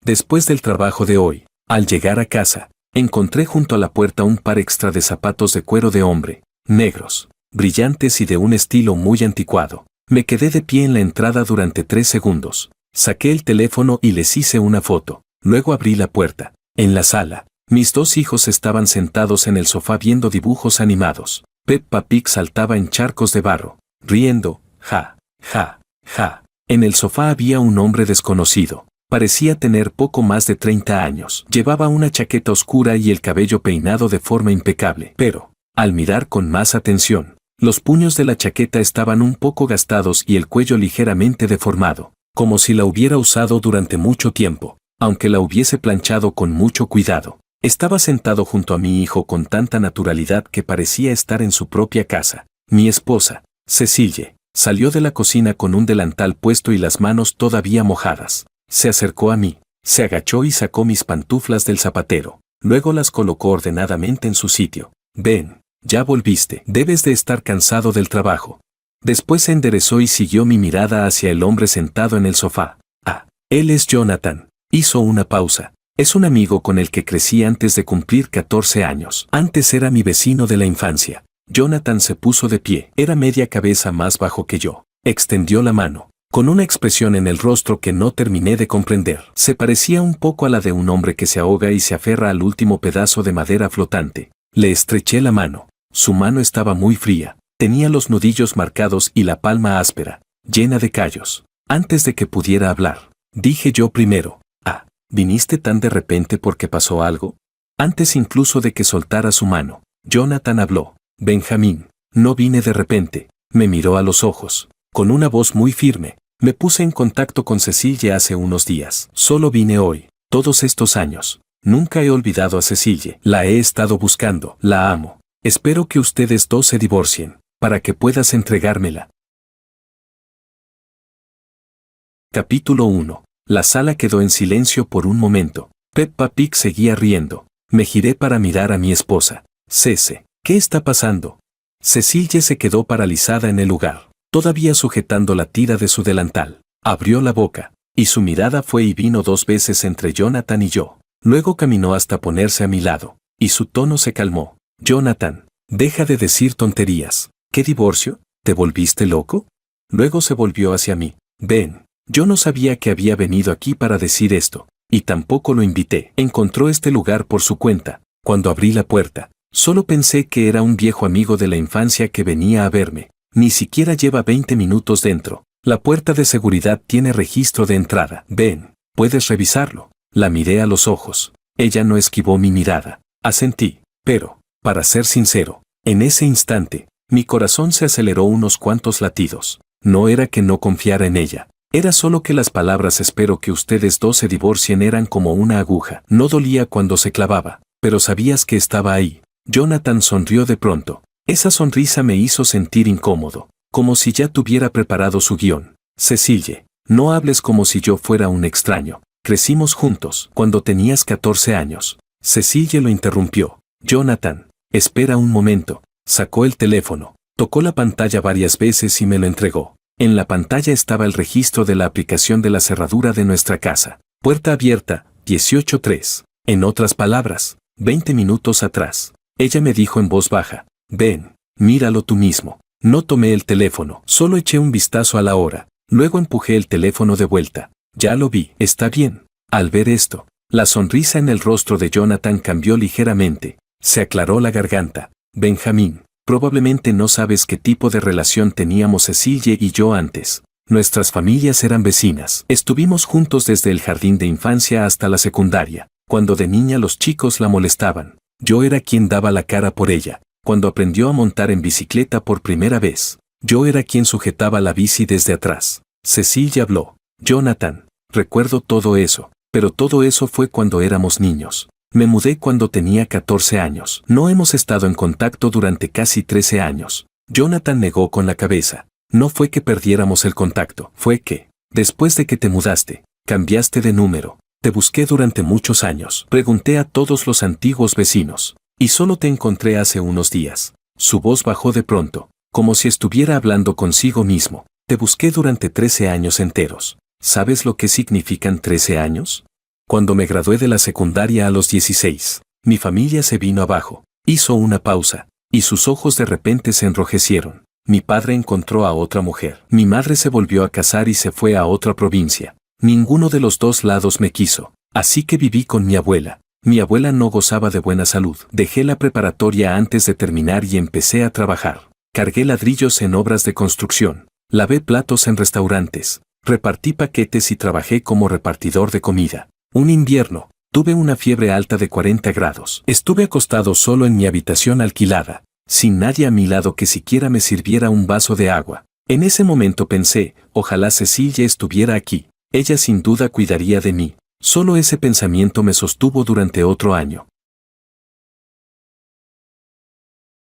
Después del trabajo de hoy, al llegar a casa, encontré junto a la puerta un par extra de zapatos de cuero de hombre, negros, brillantes y de un estilo muy anticuado. Me quedé de pie en la entrada durante 3 segundos. Saqué el teléfono y les hice una foto. Luego abrí la puerta. En la sala, mis 2 hijos estaban sentados en el sofá viendo dibujos animados. Peppa Pig saltaba en charcos de barro, riendo, ja, ja, ja. En el sofá había un hombre desconocido. Parecía tener poco más de 30 años. Llevaba una chaqueta oscura y el cabello peinado de forma impecable. Pero, al mirar con más atención, los puños de la chaqueta estaban un poco gastados y el cuello ligeramente deformado, como si la hubiera usado durante mucho tiempo, aunque la hubiese planchado con mucho cuidado. Estaba sentado junto a mi hijo con tanta naturalidad que parecía estar en su propia casa. Mi esposa, Cecilie, salió de la cocina con un delantal puesto y las manos todavía mojadas. Se acercó a mí, se agachó y sacó mis pantuflas del zapatero. Luego las colocó ordenadamente en su sitio. Ven, ya volviste. Debes de estar cansado del trabajo. Después se enderezó y siguió mi mirada hacia el hombre sentado en el sofá. Ah, él es Jonathan. Hizo una pausa. Es un amigo con el que crecí antes de cumplir 14 años. Antes era mi vecino de la infancia. Jonathan se puso de pie. Era media cabeza más bajo que yo. Extendió la mano, con una expresión en el rostro que no terminé de comprender. Se parecía un poco a la de un hombre que se ahoga y se aferra al último pedazo de madera flotante. Le estreché la mano. Su mano estaba muy fría. Tenía los nudillos marcados y la palma áspera, llena de callos. Antes de que pudiera hablar, dije yo primero: ah, ¿viniste tan de repente porque pasó algo? Antes incluso de que soltara su mano, Jonathan habló: Benjamín, no vine de repente. Me miró a los ojos. Con una voz muy firme, me puse en contacto con Cecilie hace unos días. Solo vine hoy, todos estos años. Nunca he olvidado a Cecilie. La he estado buscando. La amo. Espero que ustedes 2 se divorcien, para que puedas entregármela. Capítulo 1. La sala quedó en silencio por un momento. Peppa Pig seguía riendo. Me giré para mirar a mi esposa. Cece, ¿qué está pasando? Cecilie se quedó paralizada en el lugar, todavía sujetando la tira de su delantal. Abrió la boca, y su mirada fue y vino 2 veces entre Jonathan y yo. Luego caminó hasta ponerse a mi lado, y su tono se calmó. Jonathan, deja de decir tonterías. ¿Qué divorcio? ¿Te volviste loco? Luego se volvió hacia mí. Ven, yo no sabía que había venido aquí para decir esto, y tampoco lo invité. Encontró este lugar por su cuenta. Cuando abrí la puerta, solo pensé que era un viejo amigo de la infancia que venía a verme. Ni siquiera lleva 20 minutos dentro. La puerta de seguridad tiene registro de entrada. Ven, puedes revisarlo. La miré a los ojos. Ella no esquivó mi mirada. Asentí, pero, para ser sincero, en ese instante, mi corazón se aceleró unos cuantos latidos. No era que no confiara en ella. Era solo que las palabras "espero que ustedes 2 se divorcien" eran como una aguja. No dolía cuando se clavaba, pero sabías que estaba ahí. Jonathan sonrió de pronto. Esa sonrisa me hizo sentir incómodo, como si ya tuviera preparado su guión. Cecilie, no hables como si yo fuera un extraño. Crecimos juntos cuando tenías 14 años. Cecilie lo interrumpió. Jonathan, espera un momento. Sacó el teléfono, tocó la pantalla varias veces y me lo entregó. En la pantalla estaba el registro de la aplicación de la cerradura de nuestra casa. Puerta abierta, 18:03. En otras palabras, 20 minutos atrás. Ella me dijo en voz baja: ven, míralo tú mismo. No tomé el teléfono, solo eché un vistazo a la hora. Luego empujé el teléfono de vuelta. Ya lo vi, está bien. Al ver esto, la sonrisa en el rostro de Jonathan cambió ligeramente. Se aclaró la garganta. Benjamín, probablemente no sabes qué tipo de relación teníamos Cecilie y yo antes. Nuestras familias eran vecinas. Estuvimos juntos desde el jardín de infancia hasta la secundaria. Cuando de niña los chicos la molestaban, yo era quien daba la cara por ella. Cuando aprendió a montar en bicicleta por primera vez, yo era quien sujetaba la bici desde atrás. Cecilie habló. Jonathan, recuerdo todo eso, pero todo eso fue cuando éramos niños. Me mudé cuando tenía 14 años. No hemos estado en contacto durante casi 13 años. Jonathan negó con la cabeza. No fue que perdiéramos el contacto, fue que, después de que te mudaste, cambiaste de número. Te busqué durante muchos años. Pregunté a todos los antiguos vecinos, y solo te encontré hace unos días. Su voz bajó de pronto, como si estuviera hablando consigo mismo. Te busqué durante 13 años enteros. ¿Sabes lo que significan 13 años? Cuando me gradué de la secundaria a los 16, mi familia se vino abajo. Hizo una pausa, y sus ojos de repente se enrojecieron. Mi padre encontró a otra mujer. Mi madre se volvió a casar y se fue a otra provincia. Ninguno de los dos lados me quiso, así que viví con mi abuela. Mi abuela no gozaba de buena salud. Dejé la preparatoria antes de terminar y empecé a trabajar. Cargué ladrillos en obras de construcción. Lavé platos en restaurantes. Repartí paquetes y trabajé como repartidor de comida. Un invierno, tuve una fiebre alta de 40 grados. Estuve acostado solo en mi habitación alquilada, sin nadie a mi lado que siquiera me sirviera un vaso de agua. En ese momento pensé, ojalá Cecilia estuviera aquí. Ella sin duda cuidaría de mí. Solo ese pensamiento me sostuvo durante otro año.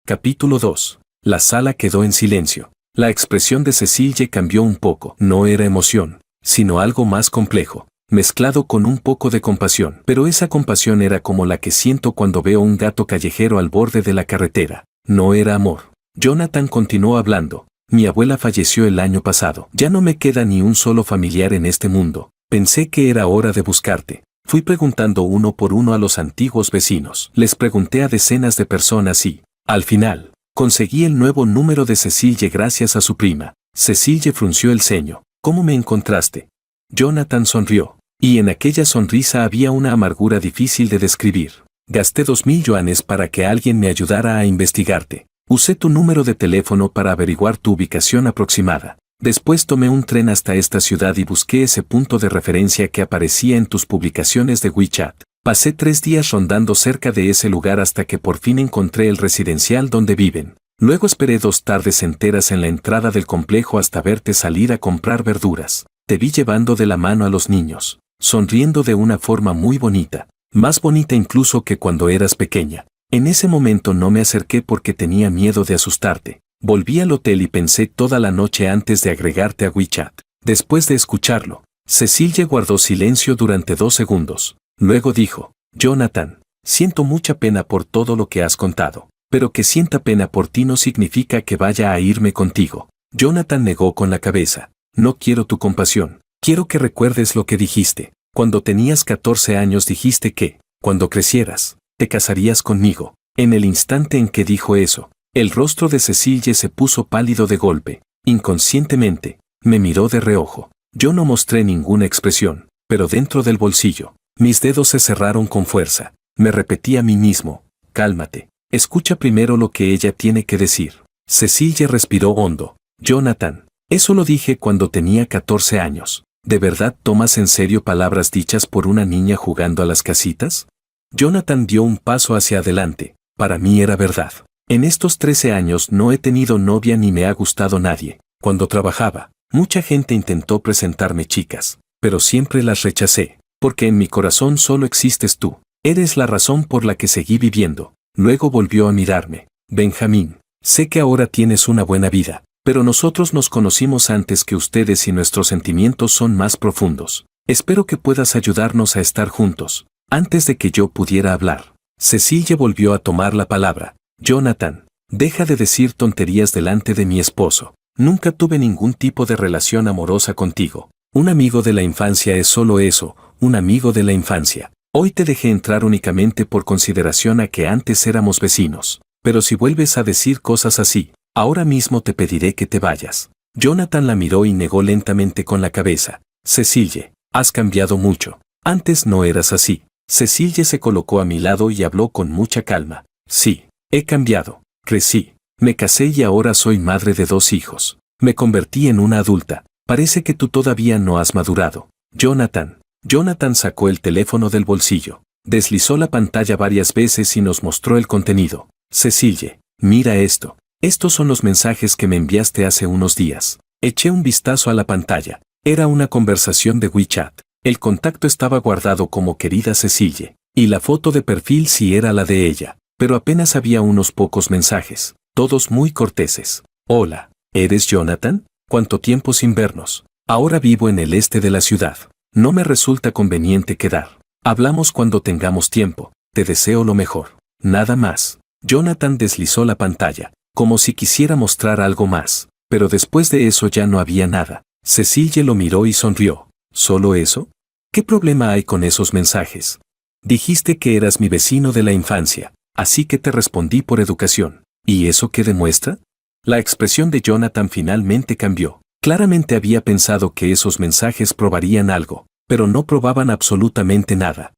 Capítulo 2. La sala quedó en silencio. La expresión de Cecilia cambió un poco. No era emoción, sino algo más complejo, mezclado con un poco de compasión. Pero esa compasión era como la que siento cuando veo un gato callejero al borde de la carretera. No era amor. Jonathan continuó hablando. Mi abuela falleció el año pasado. Ya no me queda ni un solo familiar en este mundo. Pensé que era hora de buscarte. Fui preguntando uno por uno a los antiguos vecinos. Les pregunté a decenas de personas y, al final, conseguí el nuevo número de Cecilia gracias a su prima. Cecilia frunció el ceño. ¿Cómo me encontraste? Jonathan sonrió. Y en aquella sonrisa había una amargura difícil de describir. Gasté 2.000 yuanes para que alguien me ayudara a investigarte. Usé tu número de teléfono para averiguar tu ubicación aproximada. Después tomé un tren hasta esta ciudad y busqué ese punto de referencia que aparecía en tus publicaciones de WeChat. Pasé 3 días rondando cerca de ese lugar hasta que por fin encontré el residencial donde viven. Luego esperé 2 tardes enteras en la entrada del complejo hasta verte salir a comprar verduras. Te vi llevando de la mano a los niños, sonriendo de una forma muy bonita, más bonita incluso que cuando eras pequeña. En ese momento no me acerqué porque tenía miedo de asustarte. Volví al hotel y pensé toda la noche antes de agregarte a WeChat. Después de escucharlo, Cecilia guardó silencio durante 2 segundos. Luego dijo, Jonathan, siento mucha pena por todo lo que has contado, pero que sienta pena por ti no significa que vaya a irme contigo. Jonathan negó con la cabeza. No quiero tu compasión. Quiero que recuerdes lo que dijiste. Cuando tenías 14 años dijiste que, cuando crecieras, te casarías conmigo. En el instante en que dijo eso, el rostro de Cecilia se puso pálido de golpe. Inconscientemente, me miró de reojo. Yo no mostré ninguna expresión, pero dentro del bolsillo, mis dedos se cerraron con fuerza. Me repetí a mí mismo, cálmate. Escucha primero lo que ella tiene que decir. Cecilia respiró hondo. Jonathan, eso lo dije cuando tenía 14 años. ¿De verdad tomas en serio palabras dichas por una niña jugando a las casitas? Jonathan dio un paso hacia adelante. Para mí era verdad. En estos 13 años no he tenido novia ni me ha gustado nadie. Cuando trabajaba, mucha gente intentó presentarme chicas, pero siempre las rechacé, porque en mi corazón solo existes tú. Eres la razón por la que seguí viviendo. Luego volvió a mirarme. Benjamín, sé que ahora tienes una buena vida, pero nosotros nos conocimos antes que ustedes y nuestros sentimientos son más profundos. Espero que puedas ayudarnos a estar juntos. Antes de que yo pudiera hablar, Cecilia volvió a tomar la palabra. Jonathan, deja de decir tonterías delante de mi esposo. Nunca tuve ningún tipo de relación amorosa contigo. Un amigo de la infancia es solo eso, un amigo de la infancia. Hoy te dejé entrar únicamente por consideración a que antes éramos vecinos. Pero si vuelves a decir cosas así, ahora mismo te pediré que te vayas. Jonathan la miró y negó lentamente con la cabeza. Cecilia, has cambiado mucho. Antes no eras así. Cecilia se colocó a mi lado y habló con mucha calma. Sí, he cambiado. Crecí. Me casé y ahora soy madre de 2 hijos. Me convertí en una adulta. Parece que tú todavía no has madurado. Jonathan. Jonathan sacó el teléfono del bolsillo. Deslizó la pantalla varias veces y nos mostró el contenido. Cecilia, mira esto. Estos son los mensajes que me enviaste hace unos días. Eché un vistazo a la pantalla. Era una conversación de WeChat. El contacto estaba guardado como querida Cecilia, y la foto de perfil sí era la de ella, pero apenas había unos pocos mensajes, todos muy corteses. Hola, ¿eres Jonathan? ¿Cuánto tiempo sin vernos? Ahora vivo en el este de la ciudad. No me resulta conveniente quedar. Hablamos cuando tengamos tiempo. Te deseo lo mejor. Nada más. Jonathan deslizó la pantalla, como si quisiera mostrar algo más, pero después de eso ya no había nada. Cecilia lo miró y sonrió. ¿Solo eso? ¿Qué problema hay con esos mensajes? Dijiste que eras mi vecino de la infancia, así que te respondí por educación. ¿Y eso qué demuestra? La expresión de Jonathan finalmente cambió. Claramente había pensado que esos mensajes probarían algo, pero no probaban absolutamente nada.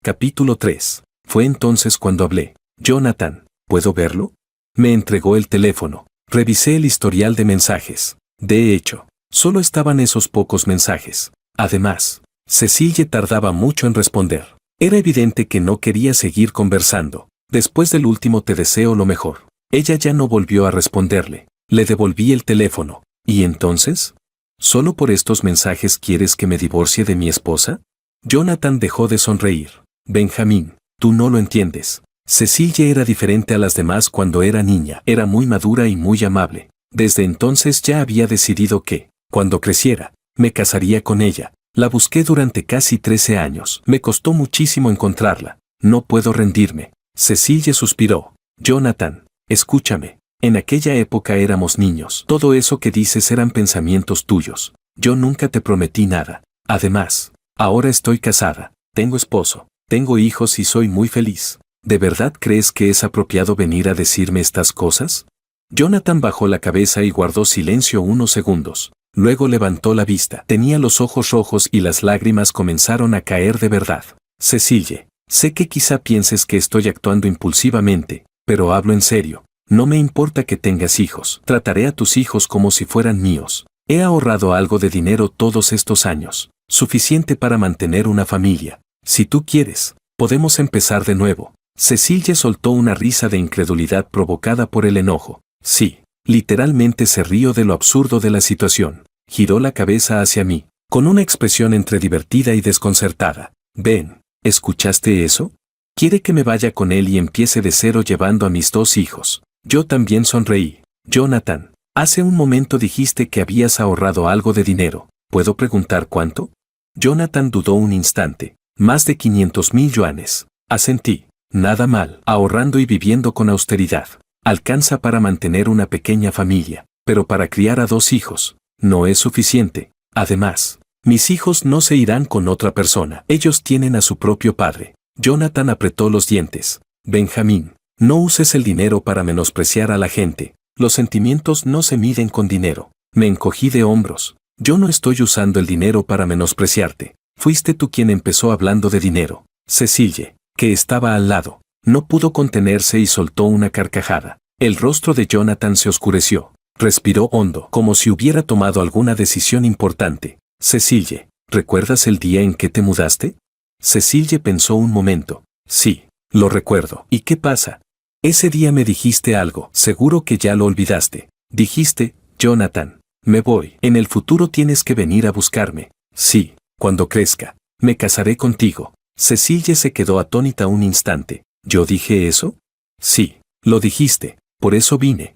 Capítulo 3. Fue entonces cuando hablé. Jonathan, ¿puedo verlo? Me entregó el teléfono. Revisé el historial de mensajes. De hecho, solo estaban esos pocos mensajes. Además, Cecilia tardaba mucho en responder. Era evidente que no quería seguir conversando. Después del último te deseo lo mejor. Ella ya no volvió a responderle. Le devolví el teléfono. ¿Y entonces? ¿Solo por estos mensajes quieres que me divorcie de mi esposa? Jonathan dejó de sonreír. Benjamín, tú no lo entiendes. Cecilia era diferente a las demás cuando era niña. Era muy madura y muy amable. Desde entonces ya había decidido que, cuando creciera, me casaría con ella. La busqué durante casi 13 años. Me costó muchísimo encontrarla. No puedo rendirme. Cecilia suspiró. Jonathan, escúchame. En aquella época éramos niños. Todo eso que dices eran pensamientos tuyos. Yo nunca te prometí nada. Además, ahora estoy casada. Tengo esposo. Tengo hijos y soy muy feliz. ¿De verdad crees que es apropiado venir a decirme estas cosas? Jonathan bajó la cabeza y guardó silencio unos segundos. Luego levantó la vista. Tenía los ojos rojos y las lágrimas comenzaron a caer de verdad. Cecilia, sé que quizá pienses que estoy actuando impulsivamente, pero hablo en serio. No me importa que tengas hijos. Trataré a tus hijos como si fueran míos. He ahorrado algo de dinero todos estos años. Suficiente para mantener una familia. Si tú quieres, podemos empezar de nuevo. Cecilia soltó una risa de incredulidad provocada por el enojo. Sí, literalmente se rió de lo absurdo de la situación. Giró la cabeza hacia mí, con una expresión entre divertida y desconcertada. Ven, ¿escuchaste eso? Quiere que me vaya con él y empiece de cero llevando a mis 2 hijos. Yo también sonreí. Jonathan, hace un momento dijiste que habías ahorrado algo de dinero. ¿Puedo preguntar cuánto? Jonathan dudó un instante. Más de 500,000 yuanes. Asentí. Nada mal. Ahorrando y viviendo con austeridad. Alcanza para mantener una pequeña familia, pero para criar a 2 hijos, no es suficiente. Además, mis hijos no se irán con otra persona. Ellos tienen a su propio padre. Jonathan apretó los dientes. Benjamín, no uses el dinero para menospreciar a la gente. Los sentimientos no se miden con dinero. Me encogí de hombros. Yo no estoy usando el dinero para menospreciarte. Fuiste tú quien empezó hablando de dinero. Cecilia, que estaba al lado, no pudo contenerse y soltó una carcajada. El rostro de Jonathan se oscureció. Respiró hondo, como si hubiera tomado alguna decisión importante. Cecilia, ¿recuerdas el día en que te mudaste? Cecilia pensó un momento. Sí, lo recuerdo. ¿Y qué pasa? Ese día me dijiste algo. Seguro que ya lo olvidaste. Dijiste, Jonathan, me voy. En el futuro tienes que venir a buscarme. Sí, cuando crezca, me casaré contigo. Cecilia se quedó atónita un instante. ¿Yo dije eso? Sí, lo dijiste, por eso vine.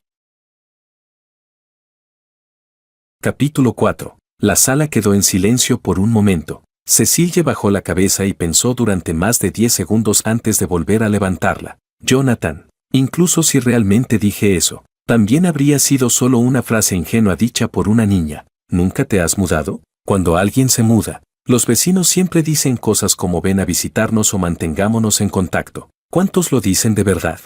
Capítulo 4. La sala quedó en silencio por un momento. Cecilia bajó la cabeza y pensó durante más de 10 segundos antes de volver a levantarla. Jonathan, incluso si realmente dije eso, también habría sido solo una frase ingenua dicha por una niña. ¿Nunca te has mudado? Cuando alguien se muda, los vecinos siempre dicen cosas como ven a visitarnos o mantengámonos en contacto. ¿Cuántos lo dicen de verdad?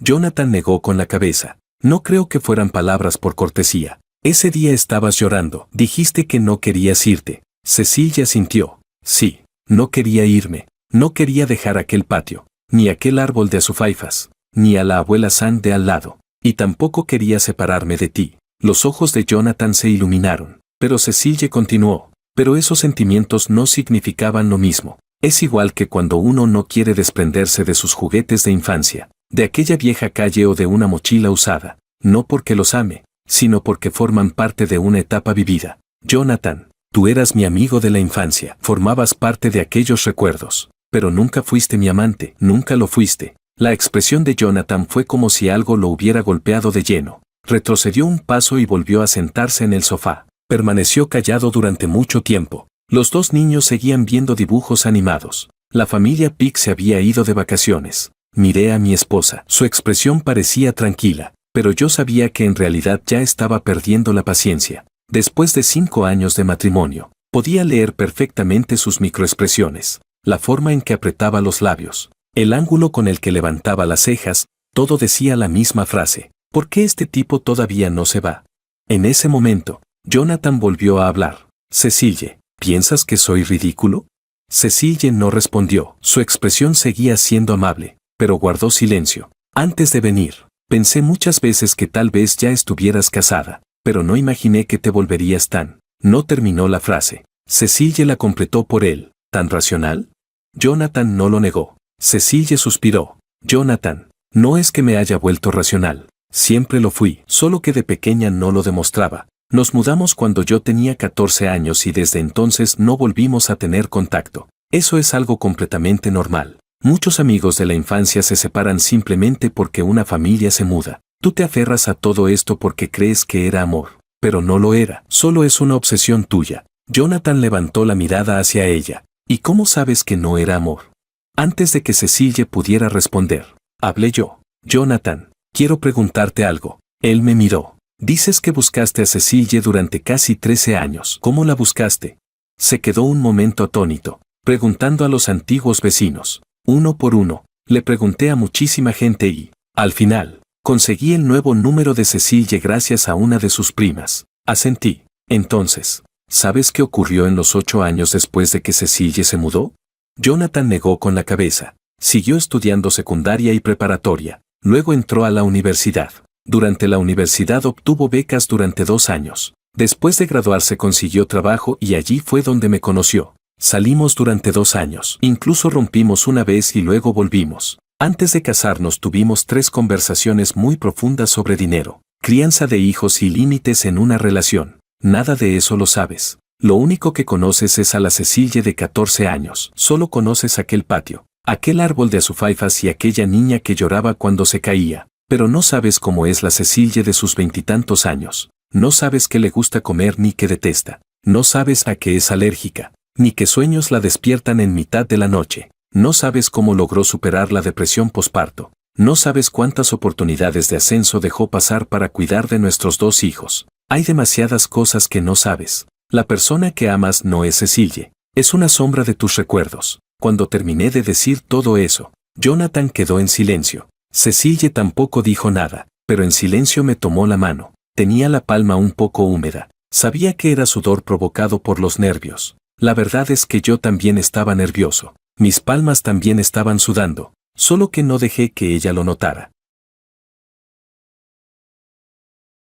Jonathan negó con la cabeza. No creo que fueran palabras por cortesía. Ese día estabas llorando. Dijiste que no querías irte. Cecilia sintió. Sí, no quería irme. No quería dejar aquel patio, ni aquel árbol de azufaifas, ni a la abuela San de al lado. Y tampoco quería separarme de ti. Los ojos de Jonathan se iluminaron. Pero Cecilia continuó. Pero esos sentimientos no significaban lo mismo. Es igual que cuando uno no quiere desprenderse de sus juguetes de infancia, de aquella vieja calle o de una mochila usada, no porque los ame, sino porque forman parte de una etapa vivida. Jonathan, tú eras mi amigo de la infancia, formabas parte de aquellos recuerdos, pero nunca fuiste mi amante, nunca lo fuiste. La expresión de Jonathan fue como si algo lo hubiera golpeado de lleno. Retrocedió un paso y volvió a sentarse en el sofá. Permaneció callado durante mucho tiempo. Los 2 niños seguían viendo dibujos animados. La familia Pick se había ido de vacaciones. Miré a mi esposa. Su expresión parecía tranquila, pero yo sabía que en realidad ya estaba perdiendo la paciencia. Después de 5 años de matrimonio, podía leer perfectamente sus microexpresiones, la forma en que apretaba los labios, el ángulo con el que levantaba las cejas, todo decía la misma frase. ¿Por qué este tipo todavía no se va? En ese momento, Jonathan volvió a hablar. Cecille, ¿piensas que soy ridículo? Cecille no respondió. Su expresión seguía siendo amable, pero guardó silencio. Antes de venir, pensé muchas veces que tal vez ya estuvieras casada, pero no imaginé que te volverías tan. No terminó la frase. Cecille la completó por él. ¿Tan racional? Jonathan no lo negó. Cecille suspiró. Jonathan, no es que me haya vuelto racional. Siempre lo fui, solo que de pequeña no lo demostraba. Nos mudamos cuando yo tenía 14 años y desde entonces no volvimos a tener contacto. Eso es algo completamente normal. Muchos amigos de la infancia se separan simplemente porque una familia se muda. Tú te aferras a todo esto porque crees que era amor, pero no lo era, solo es una obsesión tuya. Jonathan levantó la mirada hacia ella. ¿Y cómo sabes que no era amor? Antes de que Cecille pudiera responder, hablé yo. Jonathan, quiero preguntarte algo. Él me miró. Dices que buscaste a Cecille durante casi 13 años. ¿Cómo la buscaste? Se quedó un momento atónito, preguntando a los antiguos vecinos. Uno por uno, le pregunté a muchísima gente y, al final, conseguí el nuevo número de Cecille gracias a una de sus primas. Asentí. Entonces, ¿sabes qué ocurrió en los 8 años después de que Cecille se mudó? Jonathan negó con la cabeza. Siguió estudiando secundaria y preparatoria. Luego entró a la universidad. Durante la universidad obtuvo becas durante 2 años. Después de graduarse consiguió trabajo y allí fue donde me conoció. Salimos durante 2 años. Incluso rompimos una vez y luego volvimos. Antes de casarnos tuvimos 3 conversaciones muy profundas sobre dinero, crianza de hijos y límites en una relación. Nada de eso lo sabes. Lo único que conoces es a la Cecille de 14 años. Solo conoces aquel patio, aquel árbol de azufaifas y aquella niña que lloraba cuando se caía. Pero no sabes cómo es la Cecille de sus 20 y tantos años. No sabes qué le gusta comer ni qué detesta. No sabes a qué es alérgica, ni qué sueños la despiertan en mitad de la noche. No sabes cómo logró superar la depresión posparto. No sabes cuántas oportunidades de ascenso dejó pasar para cuidar de nuestros 2 hijos. Hay demasiadas cosas que no sabes. La persona que amas no es Cecille. Es una sombra de tus recuerdos. Cuando terminé de decir todo eso, Jonathan quedó en silencio. Cecille tampoco dijo nada, pero en silencio me tomó la mano. Tenía la palma un poco húmeda. Sabía que era sudor provocado por los nervios. La verdad es que yo también estaba nervioso. Mis palmas también estaban sudando, solo que no dejé que ella lo notara.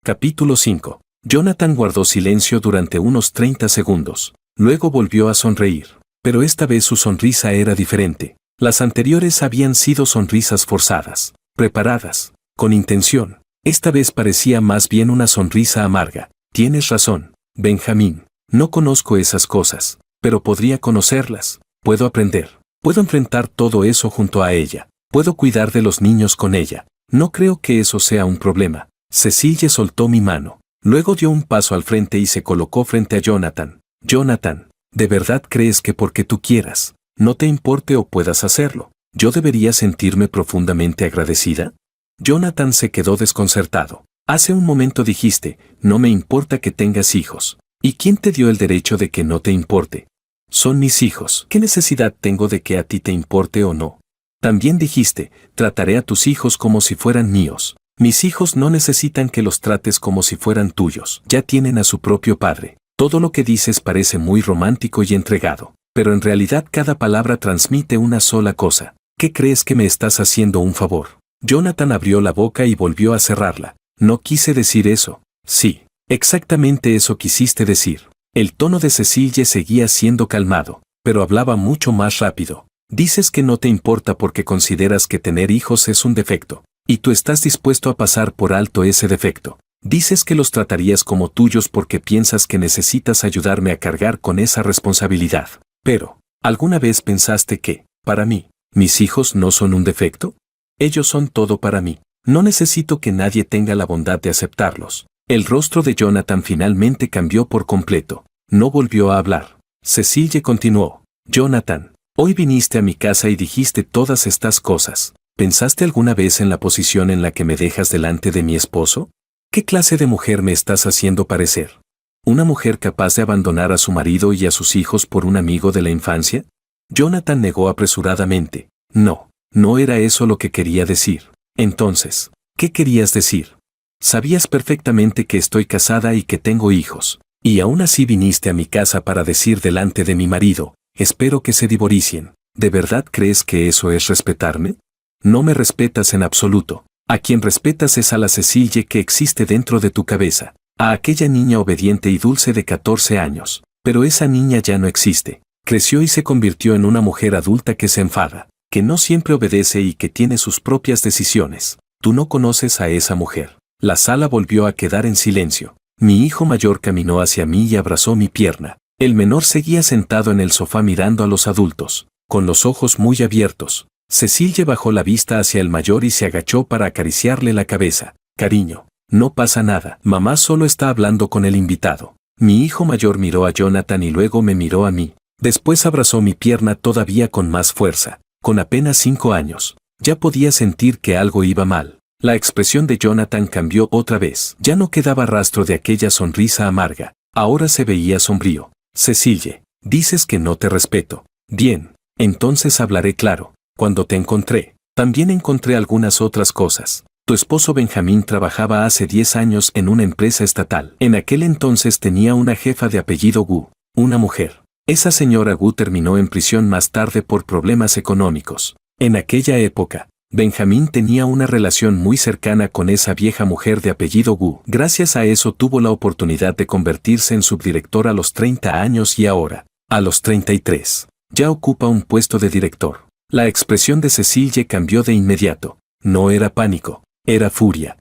Capítulo 5. Jonathan guardó silencio durante unos 30 segundos. Luego volvió a sonreír. Pero esta vez su sonrisa era diferente. Las anteriores habían sido sonrisas forzadas, preparadas, con intención. Esta vez parecía más bien una sonrisa amarga. Tienes razón, Benjamín. No conozco esas cosas, pero podría conocerlas. Puedo aprender. Puedo enfrentar todo eso junto a ella. Puedo cuidar de los niños con ella. No creo que eso sea un problema. Cecille soltó mi mano. Luego dio un paso al frente y se colocó frente a Jonathan. Jonathan, ¿de verdad crees que porque tú quieras, no te importe o puedas hacerlo, yo debería sentirme profundamente agradecida? Jonathan se quedó desconcertado. Hace un momento dijiste, no me importa que tengas hijos. ¿Y quién te dio el derecho de que no te importe? Son mis hijos. ¿Qué necesidad tengo de que a ti te importe o no? También dijiste, trataré a tus hijos como si fueran míos. Mis hijos no necesitan que los trates como si fueran tuyos. Ya tienen a su propio padre. Todo lo que dices parece muy romántico y entregado. Pero en realidad cada palabra transmite una sola cosa. ¿Qué crees que me estás haciendo un favor? Jonathan abrió la boca y volvió a cerrarla. No quise decir eso. Sí, exactamente eso quisiste decir. El tono de Cecille seguía siendo calmado, pero hablaba mucho más rápido. Dices que no te importa porque consideras que tener hijos es un defecto, y tú estás dispuesto a pasar por alto ese defecto. Dices que los tratarías como tuyos porque piensas que necesitas ayudarme a cargar con esa responsabilidad. Pero, ¿alguna vez pensaste que, para mí, mis hijos no son un defecto? Ellos son todo para mí. No necesito que nadie tenga la bondad de aceptarlos. El rostro de Jonathan finalmente cambió por completo. No volvió a hablar. Cecille continuó. Jonathan, hoy viniste a mi casa y dijiste todas estas cosas. ¿Pensaste alguna vez en la posición en la que me dejas delante de mi esposo? ¿Qué clase de mujer me estás haciendo parecer? ¿Una mujer capaz de abandonar a su marido y a sus hijos por un amigo de la infancia? Jonathan negó apresuradamente. No, no era eso lo que quería decir. Entonces, ¿qué querías decir? Sabías perfectamente que estoy casada y que tengo hijos. Y aún así viniste a mi casa para decir delante de mi marido, espero que se divorcien. ¿De verdad crees que eso es respetarme? No me respetas en absoluto. A quien respetas es a la Cecilia que existe dentro de tu cabeza, a aquella niña obediente y dulce de 14 años. Pero esa niña ya no existe. Creció y se convirtió en una mujer adulta que se enfada, que no siempre obedece y que tiene sus propias decisiones. Tú no conoces a esa mujer. La sala volvió a quedar en silencio. Mi hijo mayor caminó hacia mí y abrazó mi pierna. El menor seguía sentado en el sofá mirando a los adultos, con los ojos muy abiertos. Cecilia bajó la vista hacia el mayor y se agachó para acariciarle la cabeza. Cariño, no pasa nada. Mamá solo está hablando con el invitado. Mi hijo mayor miró a Jonathan y luego me miró a mí. Después abrazó mi pierna todavía con más fuerza. Con apenas 5 años, ya podía sentir que algo iba mal. La expresión de Jonathan cambió otra vez. Ya no quedaba rastro de aquella sonrisa amarga. Ahora se veía sombrío. Cecilia, dices que no te respeto. Bien, entonces hablaré claro. Cuando te encontré, también encontré algunas otras cosas. Tu esposo Benjamín trabajaba hace 10 años en una empresa estatal. En aquel entonces tenía una jefa de apellido Gu, una mujer. Esa señora Gu terminó en prisión más tarde por problemas económicos. En aquella época, Benjamín tenía una relación muy cercana con esa vieja mujer de apellido Gu. Gracias a eso tuvo la oportunidad de convertirse en subdirector a los 30 años y ahora, a los 33, ya ocupa un puesto de director. La expresión de Cecilia cambió de inmediato. No era pánico, era furia.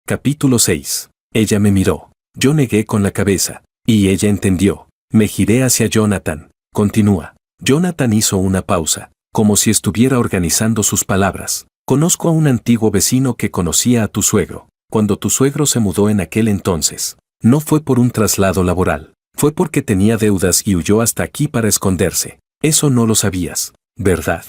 Capítulo 6. Ella me miró. Yo negué con la cabeza. Y ella entendió. Me giré hacia Jonathan. Continúa. Jonathan hizo una pausa, como si estuviera organizando sus palabras. Conozco a un antiguo vecino que conocía a tu suegro. Cuando tu suegro se mudó en aquel entonces, no fue por un traslado laboral. Fue porque tenía deudas y huyó hasta aquí para esconderse. Eso no lo sabías, ¿verdad?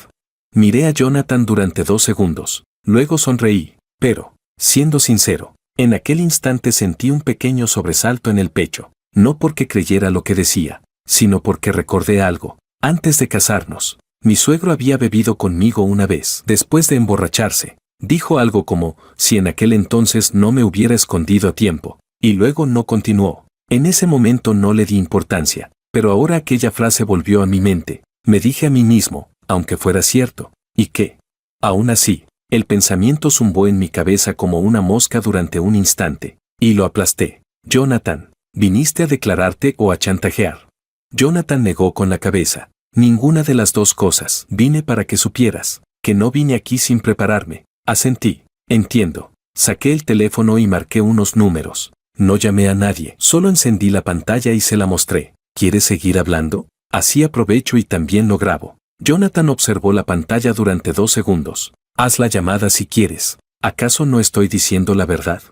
Miré a Jonathan durante 2 segundos. Luego sonreí, pero, siendo sincero, en aquel instante sentí un pequeño sobresalto en el pecho. No porque creyera lo que decía, sino porque recordé algo. Antes de casarnos, mi suegro había bebido conmigo una vez. Después de emborracharse, dijo algo como, si en aquel entonces no me hubiera escondido a tiempo. Y luego no continuó. En ese momento no le di importancia, pero ahora aquella frase volvió a mi mente. Me dije a mí mismo, aunque fuera cierto, ¿y qué? Aún así, el pensamiento zumbó en mi cabeza como una mosca durante un instante, y lo aplasté. Jonathan, ¿viniste a declararte o a chantajear? Jonathan negó con la cabeza. Ninguna de las dos cosas. Vine para que supieras, que no vine aquí sin prepararme. Asentí. Entiendo. Saqué el teléfono y marqué unos números. No llamé a nadie, solo encendí la pantalla y se la mostré. ¿Quieres seguir hablando? Así aprovecho y también lo grabo. Jonathan observó la pantalla durante 2 segundos. Haz la llamada si quieres. ¿Acaso no estoy diciendo la verdad?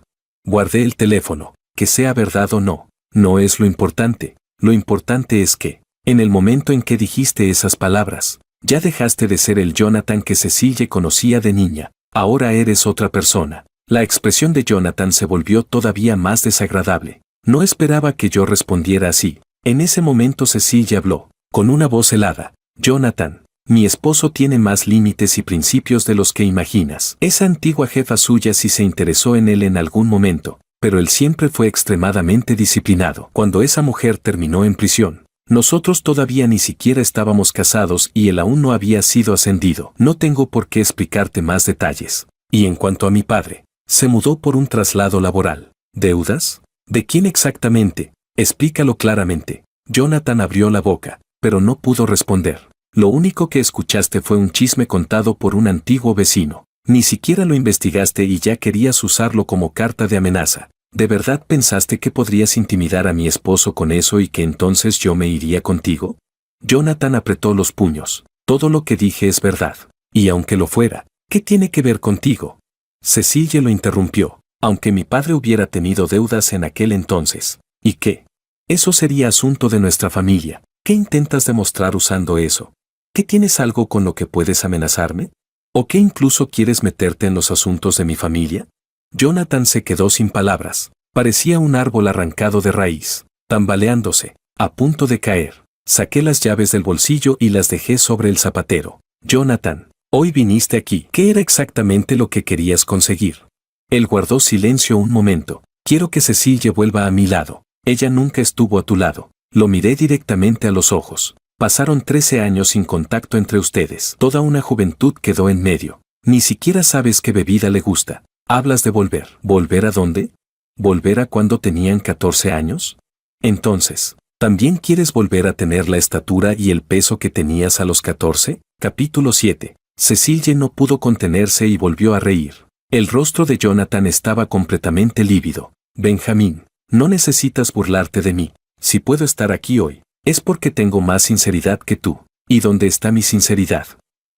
Guardé el teléfono. Que sea verdad o no, no es lo importante. Lo importante es que, en el momento en que dijiste esas palabras, ya dejaste de ser el Jonathan que Cecilia conocía de niña. Ahora eres otra persona. La expresión de Jonathan se volvió todavía más desagradable. No esperaba que yo respondiera así. En ese momento Cecilia habló, con una voz helada. Jonathan, mi esposo tiene más límites y principios de los que imaginas. Esa antigua jefa suya sí se interesó en él en algún momento, pero él siempre fue extremadamente disciplinado. Cuando esa mujer terminó en prisión, nosotros todavía ni siquiera estábamos casados y él aún no había sido ascendido. No tengo por qué explicarte más detalles. Y en cuanto a mi padre, se mudó por un traslado laboral. ¿Deudas? ¿De quién exactamente? Explícalo claramente. Jonathan abrió la boca, pero no pudo responder. Lo único que escuchaste fue un chisme contado por un antiguo vecino. Ni siquiera lo investigaste y ya querías usarlo como carta de amenaza. ¿De verdad pensaste que podrías intimidar a mi esposo con eso y que entonces yo me iría contigo? Jonathan apretó los puños. Todo lo que dije es verdad. Y aunque lo fuera, ¿qué tiene que ver contigo? Cecilia lo interrumpió. Aunque mi padre hubiera tenido deudas en aquel entonces. ¿Y qué? Eso sería asunto de nuestra familia. ¿Qué intentas demostrar usando eso? ¿Qué tienes algo con lo que puedes amenazarme? ¿O qué incluso quieres meterte en los asuntos de mi familia? Jonathan se quedó sin palabras. Parecía un árbol arrancado de raíz, tambaleándose, a punto de caer. Saqué las llaves del bolsillo y las dejé sobre el zapatero. Jonathan, hoy viniste aquí. ¿Qué era exactamente lo que querías conseguir? Él guardó silencio un momento. Quiero que Cecilia vuelva a mi lado. Ella nunca estuvo a tu lado. Lo miré directamente a los ojos. Pasaron 13 años sin contacto entre ustedes. Toda una juventud quedó en medio. Ni siquiera sabes qué bebida le gusta. Hablas de volver. ¿Volver a dónde? ¿Volver a cuando tenían 14 años? Entonces, ¿también quieres volver a tener la estatura y el peso que tenías a los 14? Capítulo 7. Cecilia no pudo contenerse y volvió a reír. El rostro de Jonathan estaba completamente lívido. Benjamín, no necesitas burlarte de mí. Si puedo estar aquí hoy, es porque tengo más sinceridad que tú. ¿Y dónde está mi sinceridad?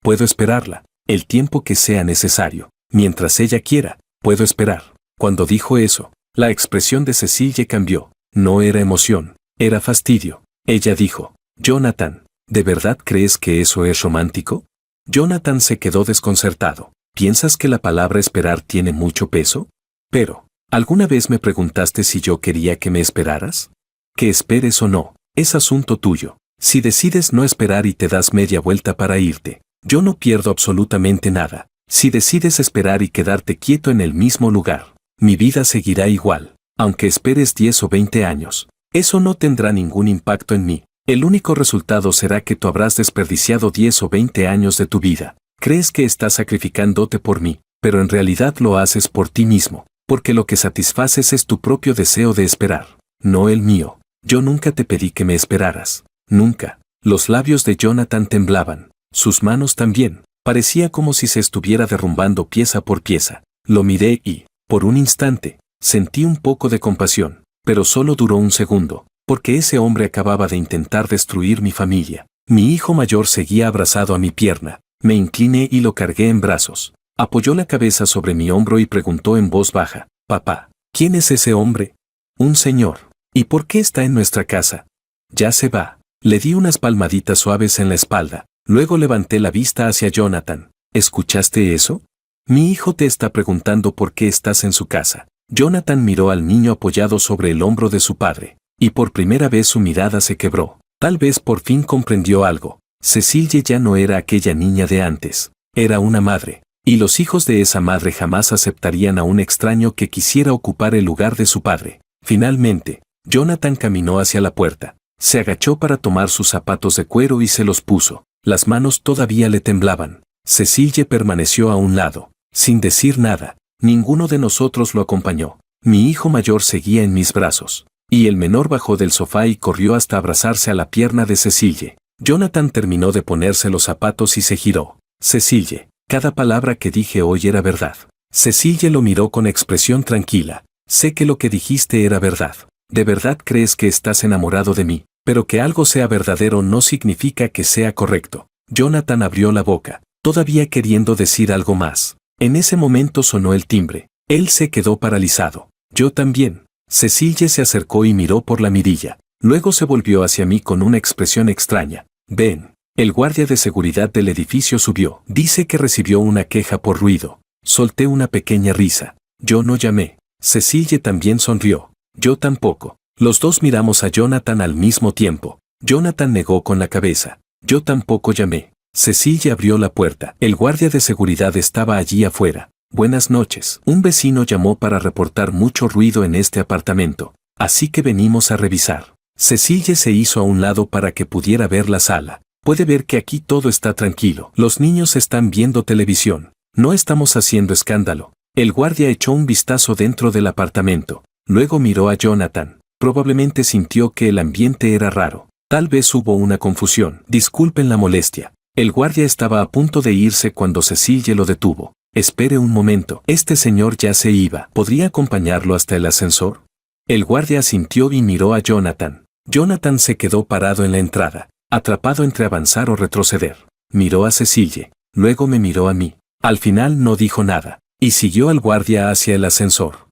Puedo esperarla, el tiempo que sea necesario. Mientras ella quiera, puedo esperar. Cuando dijo eso, la expresión de Cecilia cambió. No era emoción, era fastidio. Ella dijo, Jonathan, ¿de verdad crees que eso es romántico? Jonathan se quedó desconcertado. ¿Piensas que la palabra esperar tiene mucho peso? Pero, ¿alguna vez me preguntaste si yo quería que me esperaras? Que esperes o no, es asunto tuyo. Si decides no esperar y te das media vuelta para irte, yo no pierdo absolutamente nada. Si decides esperar y quedarte quieto en el mismo lugar, mi vida seguirá igual, aunque esperes 10 o 20 años. Eso no tendrá ningún impacto en mí. El único resultado será que tú habrás desperdiciado 10 o 20 años de tu vida. Crees que estás sacrificándote por mí, pero en realidad lo haces por ti mismo, porque lo que satisfaces es tu propio deseo de esperar, no el mío. Yo nunca te pedí que me esperaras. Nunca. Los labios de Jonathan temblaban, sus manos también. Parecía como si se estuviera derrumbando pieza por pieza. Lo miré y, por un instante, sentí un poco de compasión, pero solo duró un segundo, porque ese hombre acababa de intentar destruir mi familia. Mi hijo mayor seguía abrazado a mi pierna. Me incliné y lo cargué en brazos. Apoyó la cabeza sobre mi hombro y preguntó en voz baja, «Papá, ¿quién es ese hombre?» «Un señor. ¿Y por qué está en nuestra casa?» «Ya se va». Le di unas palmaditas suaves en la espalda. Luego levanté la vista hacia Jonathan. «¿Escuchaste eso? Mi hijo te está preguntando por qué estás en su casa». Jonathan miró al niño apoyado sobre el hombro de su padre, y por primera vez su mirada se quebró. Tal vez por fin comprendió algo. Cecilia ya no era aquella niña de antes, era una madre, y los hijos de esa madre jamás aceptarían a un extraño que quisiera ocupar el lugar de su padre. Finalmente, Jonathan caminó hacia la puerta, se agachó para tomar sus zapatos de cuero y se los puso. Las manos todavía le temblaban. Cecilia permaneció a un lado, sin decir nada. Ninguno de nosotros lo acompañó. Mi hijo mayor seguía en mis brazos, y el menor bajó del sofá y corrió hasta abrazarse a la pierna de Cecilia. Jonathan terminó de ponerse los zapatos y se giró. Cecilia, cada palabra que dije hoy era verdad. Cecilia lo miró con expresión tranquila. Sé que lo que dijiste era verdad. ¿De verdad crees que estás enamorado de mí? Pero que algo sea verdadero no significa que sea correcto. Jonathan abrió la boca, todavía queriendo decir algo más. En ese momento sonó el timbre. Él se quedó paralizado. Yo también. Cecilia se acercó y miró por la mirilla. Luego se volvió hacia mí con una expresión extraña. «Ven». El guardia de seguridad del edificio subió. Dice que recibió una queja por ruido. Solté una pequeña risa. Yo no llamé. Cecilia también sonrió. Yo tampoco. Los dos miramos a Jonathan al mismo tiempo. Jonathan negó con la cabeza. Yo tampoco llamé. Cecilia abrió la puerta. El guardia de seguridad estaba allí afuera. «Buenas noches». Un vecino llamó para reportar mucho ruido en este apartamento. Así que venimos a revisar. Cecilia se hizo a un lado para que pudiera ver la sala. Puede ver que aquí todo está tranquilo. Los niños están viendo televisión. No estamos haciendo escándalo. El guardia echó un vistazo dentro del apartamento. Luego miró a Jonathan. Probablemente sintió que el ambiente era raro. Tal vez hubo una confusión. Disculpen la molestia. El guardia estaba a punto de irse cuando Cecilia lo detuvo. Espere un momento. Este señor ya se iba. ¿Podría acompañarlo hasta el ascensor? El guardia asintió y miró a Jonathan. Jonathan se quedó parado en la entrada, atrapado entre avanzar o retroceder. Miró a Cecilia, luego me miró a mí. Al final no dijo nada, y siguió al guardia hacia el ascensor.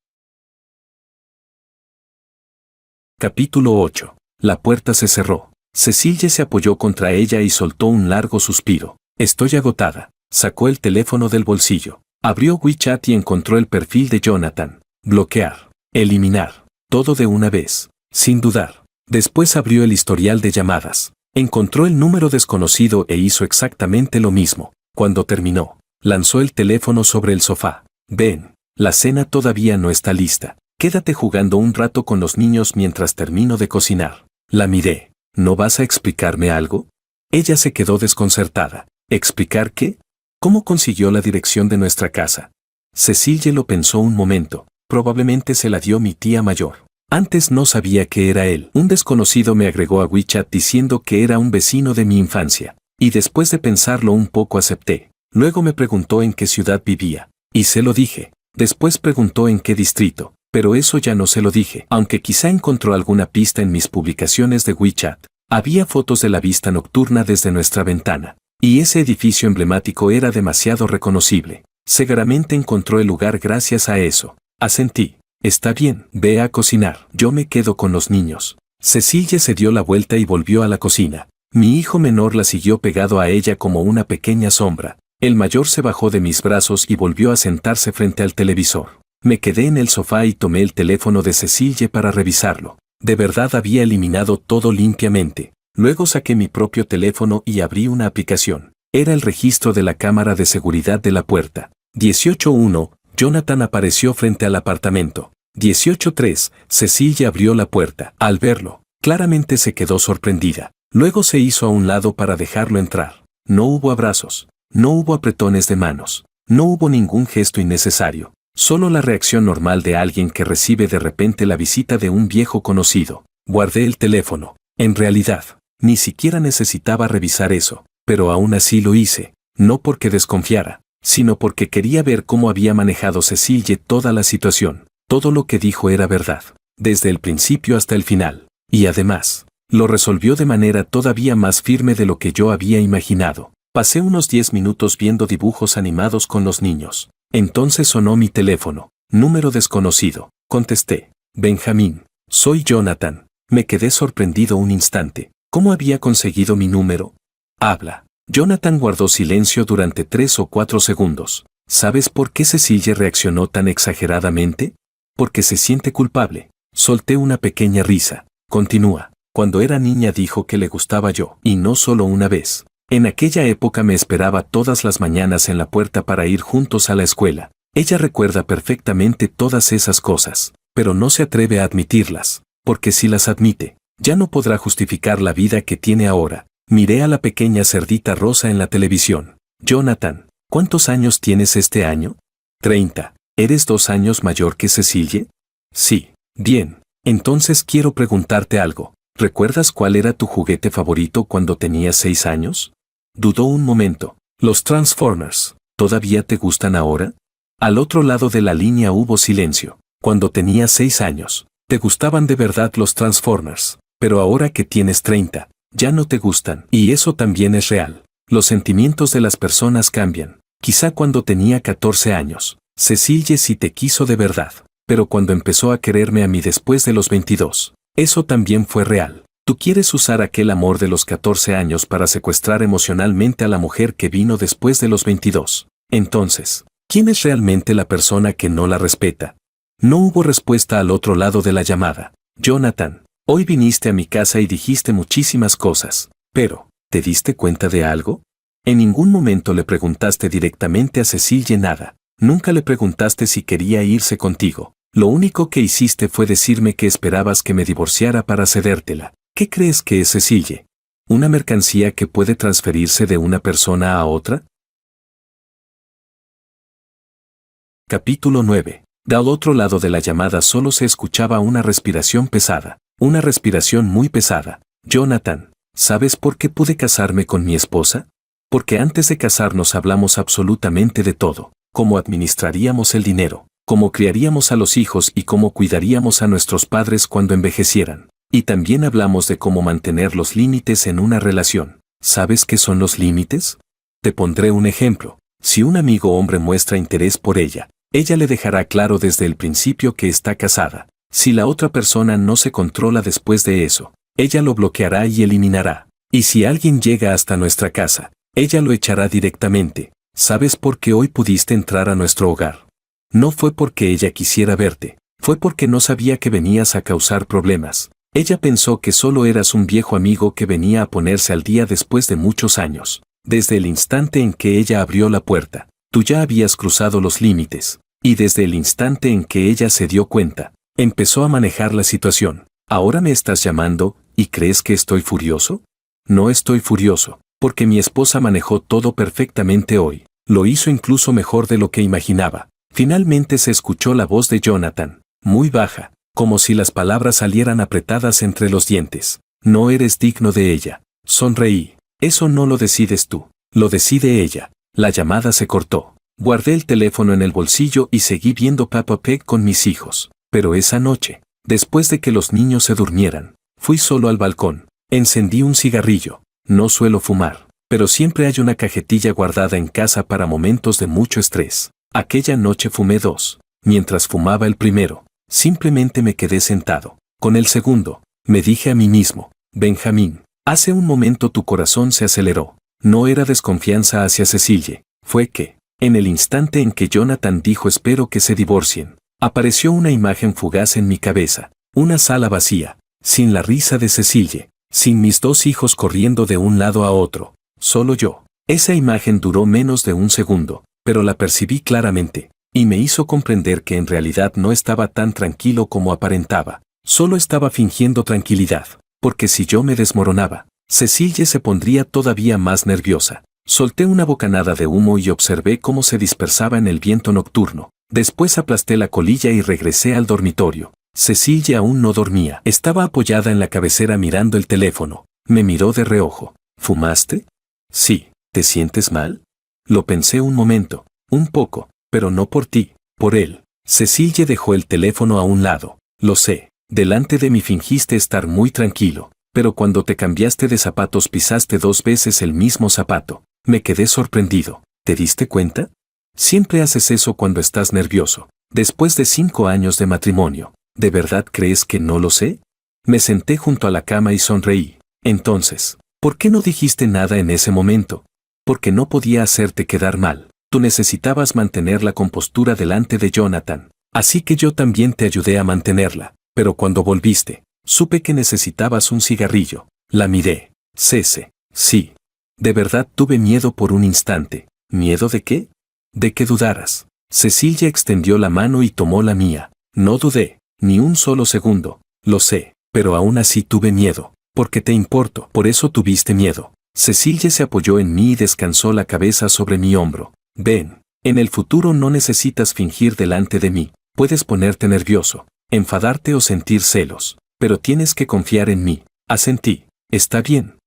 Capítulo 8. La puerta se cerró. Cecilia se apoyó contra ella y soltó un largo suspiro. Estoy agotada. Sacó el teléfono del bolsillo. Abrió WeChat y encontró el perfil de Jonathan. Bloquear. Eliminar. Todo de una vez. Sin dudar. Después abrió el historial de llamadas. Encontró el número desconocido e hizo exactamente lo mismo. Cuando terminó, lanzó el teléfono sobre el sofá. Ven, la cena todavía no está lista. Quédate jugando un rato con los niños mientras termino de cocinar. La miré. ¿No vas a explicarme algo? Ella se quedó desconcertada. ¿Explicar qué? ¿Cómo consiguió la dirección de nuestra casa? Cecilia lo pensó un momento. Probablemente se la dio mi tía mayor. Antes no sabía que era él. Un desconocido me agregó a WeChat diciendo que era un vecino de mi infancia. Y después de pensarlo un poco acepté. Luego me preguntó en qué ciudad vivía. Y se lo dije. Después preguntó en qué distrito. Pero eso ya no se lo dije. Aunque quizá encontró alguna pista en mis publicaciones de WeChat. Había fotos de la vista nocturna desde nuestra ventana. Y ese edificio emblemático era demasiado reconocible. Seguramente encontró el lugar gracias a eso. Asentí. Está bien, ve a cocinar. Yo me quedo con los niños. Cecilia se dio la vuelta y volvió a la cocina. Mi hijo menor la siguió pegado a ella como una pequeña sombra. El mayor se bajó de mis brazos y volvió a sentarse frente al televisor. Me quedé en el sofá y tomé el teléfono de Cecilia para revisarlo. De verdad había eliminado todo limpiamente. Luego saqué mi propio teléfono y abrí una aplicación. Era el registro de la cámara de seguridad de la puerta. 18:1, Jonathan apareció frente al apartamento. 18:3, Cecilia abrió la puerta. Al verlo, claramente se quedó sorprendida. Luego se hizo a un lado para dejarlo entrar. No hubo abrazos. No hubo apretones de manos. No hubo ningún gesto innecesario. Solo la reacción normal de alguien que recibe de repente la visita de un viejo conocido. Guardé el teléfono. En realidad, ni siquiera necesitaba revisar eso, pero aún así lo hice, no porque desconfiara, sino porque quería ver cómo había manejado Cecilia toda la situación. Todo lo que dijo era verdad, desde el principio hasta el final. Y además, lo resolvió de manera todavía más firme de lo que yo había imaginado. Pasé unos 10 minutos viendo dibujos animados con los niños. Entonces sonó mi teléfono. Número desconocido. Contesté. Benjamín. Soy Jonathan. Me quedé sorprendido un instante. ¿Cómo había conseguido mi número? Habla. Jonathan guardó silencio durante 3 o 4 segundos. ¿Sabes por qué Cecilia reaccionó tan exageradamente? Porque se siente culpable. Solté una pequeña risa. Continúa. Cuando era niña dijo que le gustaba yo, y no solo una vez. En aquella época me esperaba todas las mañanas en la puerta para ir juntos a la escuela. Ella recuerda perfectamente todas esas cosas, pero no se atreve a admitirlas, porque si las admite, ya no podrá justificar la vida que tiene ahora. Miré a la pequeña cerdita rosa en la televisión. Jonathan, ¿cuántos años tienes este año? 30. ¿Eres 2 años mayor que Cecilia? Sí. Bien. Entonces quiero preguntarte algo. ¿Recuerdas cuál era tu juguete favorito cuando tenías 6 años? Dudó un momento. Los Transformers. ¿Todavía te gustan ahora? Al otro lado de la línea hubo silencio. Cuando tenías 6 años, te gustaban de verdad los Transformers. Pero ahora que tienes 30, ya no te gustan. Y eso también es real. Los sentimientos de las personas cambian. Quizá cuando tenía 14 años, Cecilia sí te quiso de verdad. Pero cuando empezó a quererme a mí después de los 22, eso también fue real. Tú quieres usar aquel amor de los 14 años para secuestrar emocionalmente a la mujer que vino después de los 22. Entonces, ¿quién es realmente la persona que no la respeta? No hubo respuesta al otro lado de la llamada. Jonathan, hoy viniste a mi casa y dijiste muchísimas cosas, pero, ¿te diste cuenta de algo? En ningún momento le preguntaste directamente a Cecilia nada. Nunca le preguntaste si quería irse contigo. Lo único que hiciste fue decirme que esperabas que me divorciara para cedértela. ¿Qué crees que es Cecilia? ¿Una mercancía que puede transferirse de una persona a otra? Capítulo 9. Del otro lado de la llamada solo se escuchaba una respiración pesada. Una respiración muy pesada. Jonathan, ¿sabes por qué pude casarme con mi esposa? Porque antes de casarnos hablamos absolutamente de todo. Cómo administraríamos el dinero, cómo criaríamos a los hijos y cómo cuidaríamos a nuestros padres cuando envejecieran. Y también hablamos de cómo mantener los límites en una relación. ¿Sabes qué son los límites? Te pondré un ejemplo. Si un amigo hombre muestra interés por ella, ella le dejará claro desde el principio que está casada. Si la otra persona no se controla después de eso, ella lo bloqueará y eliminará. Y si alguien llega hasta nuestra casa, ella lo echará directamente. ¿Sabes por qué hoy pudiste entrar a nuestro hogar? No fue porque ella quisiera verte, Fue porque no sabía que venías a causar problemas. Ella pensó que solo eras un viejo amigo que venía a ponerse al día después de muchos años. Desde el instante en que ella abrió la puerta, tú ya habías cruzado los límites. Y desde el instante en que ella se dio cuenta, empezó a manejar la situación. ¿Ahora me estás llamando y crees que estoy furioso? No estoy furioso, porque mi esposa manejó todo perfectamente hoy. Lo hizo incluso mejor de lo que imaginaba. Finalmente se escuchó la voz de Jonathan, muy baja, como si las palabras salieran apretadas entre los dientes. No eres digno de ella. Sonreí. Eso no lo decides tú, lo decide ella. La llamada se cortó. Guardé el teléfono en el bolsillo y seguí viendo Peppa Pig con mis hijos. Pero esa noche, después de que los niños se durmieran, fui solo al balcón. Encendí un cigarrillo. No suelo fumar, pero siempre hay una cajetilla guardada en casa para momentos de mucho estrés. Aquella noche fumé 2. Mientras fumaba el primero, simplemente me quedé sentado. Con el segundo, me dije a mí mismo, Benjamín, hace un momento tu corazón se aceleró. No era desconfianza hacia Cecilie, fue que, en el instante en que Jonathan dijo espero que se divorcien, apareció una imagen fugaz en mi cabeza, una sala vacía, sin la risa de Cecilie, sin mis 2 hijos corriendo de un lado a otro, solo yo. Esa imagen duró menos de un segundo, pero la percibí claramente, y me hizo comprender que en realidad no estaba tan tranquilo como aparentaba, solo estaba fingiendo tranquilidad, porque si yo me desmoronaba, Cecilie se pondría todavía más nerviosa. Solté una bocanada de humo y observé cómo se dispersaba en el viento nocturno. Después aplasté la colilla y regresé al dormitorio. Cecilie aún no dormía. Estaba apoyada en la cabecera mirando el teléfono. Me miró de reojo. ¿Fumaste? Sí. ¿Te sientes mal? Lo pensé un momento. Un poco, pero no por ti, por él. Cecilie dejó el teléfono a un lado. Lo sé. Delante de mí fingiste estar muy tranquilo, pero cuando te cambiaste de zapatos pisaste 2 veces el mismo zapato. Me quedé sorprendido. ¿Te diste cuenta? Siempre haces eso cuando estás nervioso. Después de 5 años de matrimonio, ¿de verdad crees que no lo sé? Me senté junto a la cama y sonreí. Entonces, ¿por qué no dijiste nada en ese momento? Porque no podía hacerte quedar mal. Tú necesitabas mantener la compostura delante de Jonathan. Así que yo también te ayudé a mantenerla. Pero cuando volviste, supe que necesitabas un cigarrillo. La miré. Cese. Sí. De verdad tuve miedo por un instante. ¿Miedo de qué? De que dudaras. Cecilie extendió la mano y tomó la mía. No dudé, ni un solo segundo. Lo sé, pero aún así tuve miedo. Porque te importo. Por eso tuviste miedo. Cecilie se apoyó en mí y descansó la cabeza sobre mi hombro. Ven, en el futuro no necesitas fingir delante de mí. Puedes ponerte nervioso, enfadarte o sentir celos. Pero tienes que confiar en mí. Asentí. ¿Está bien?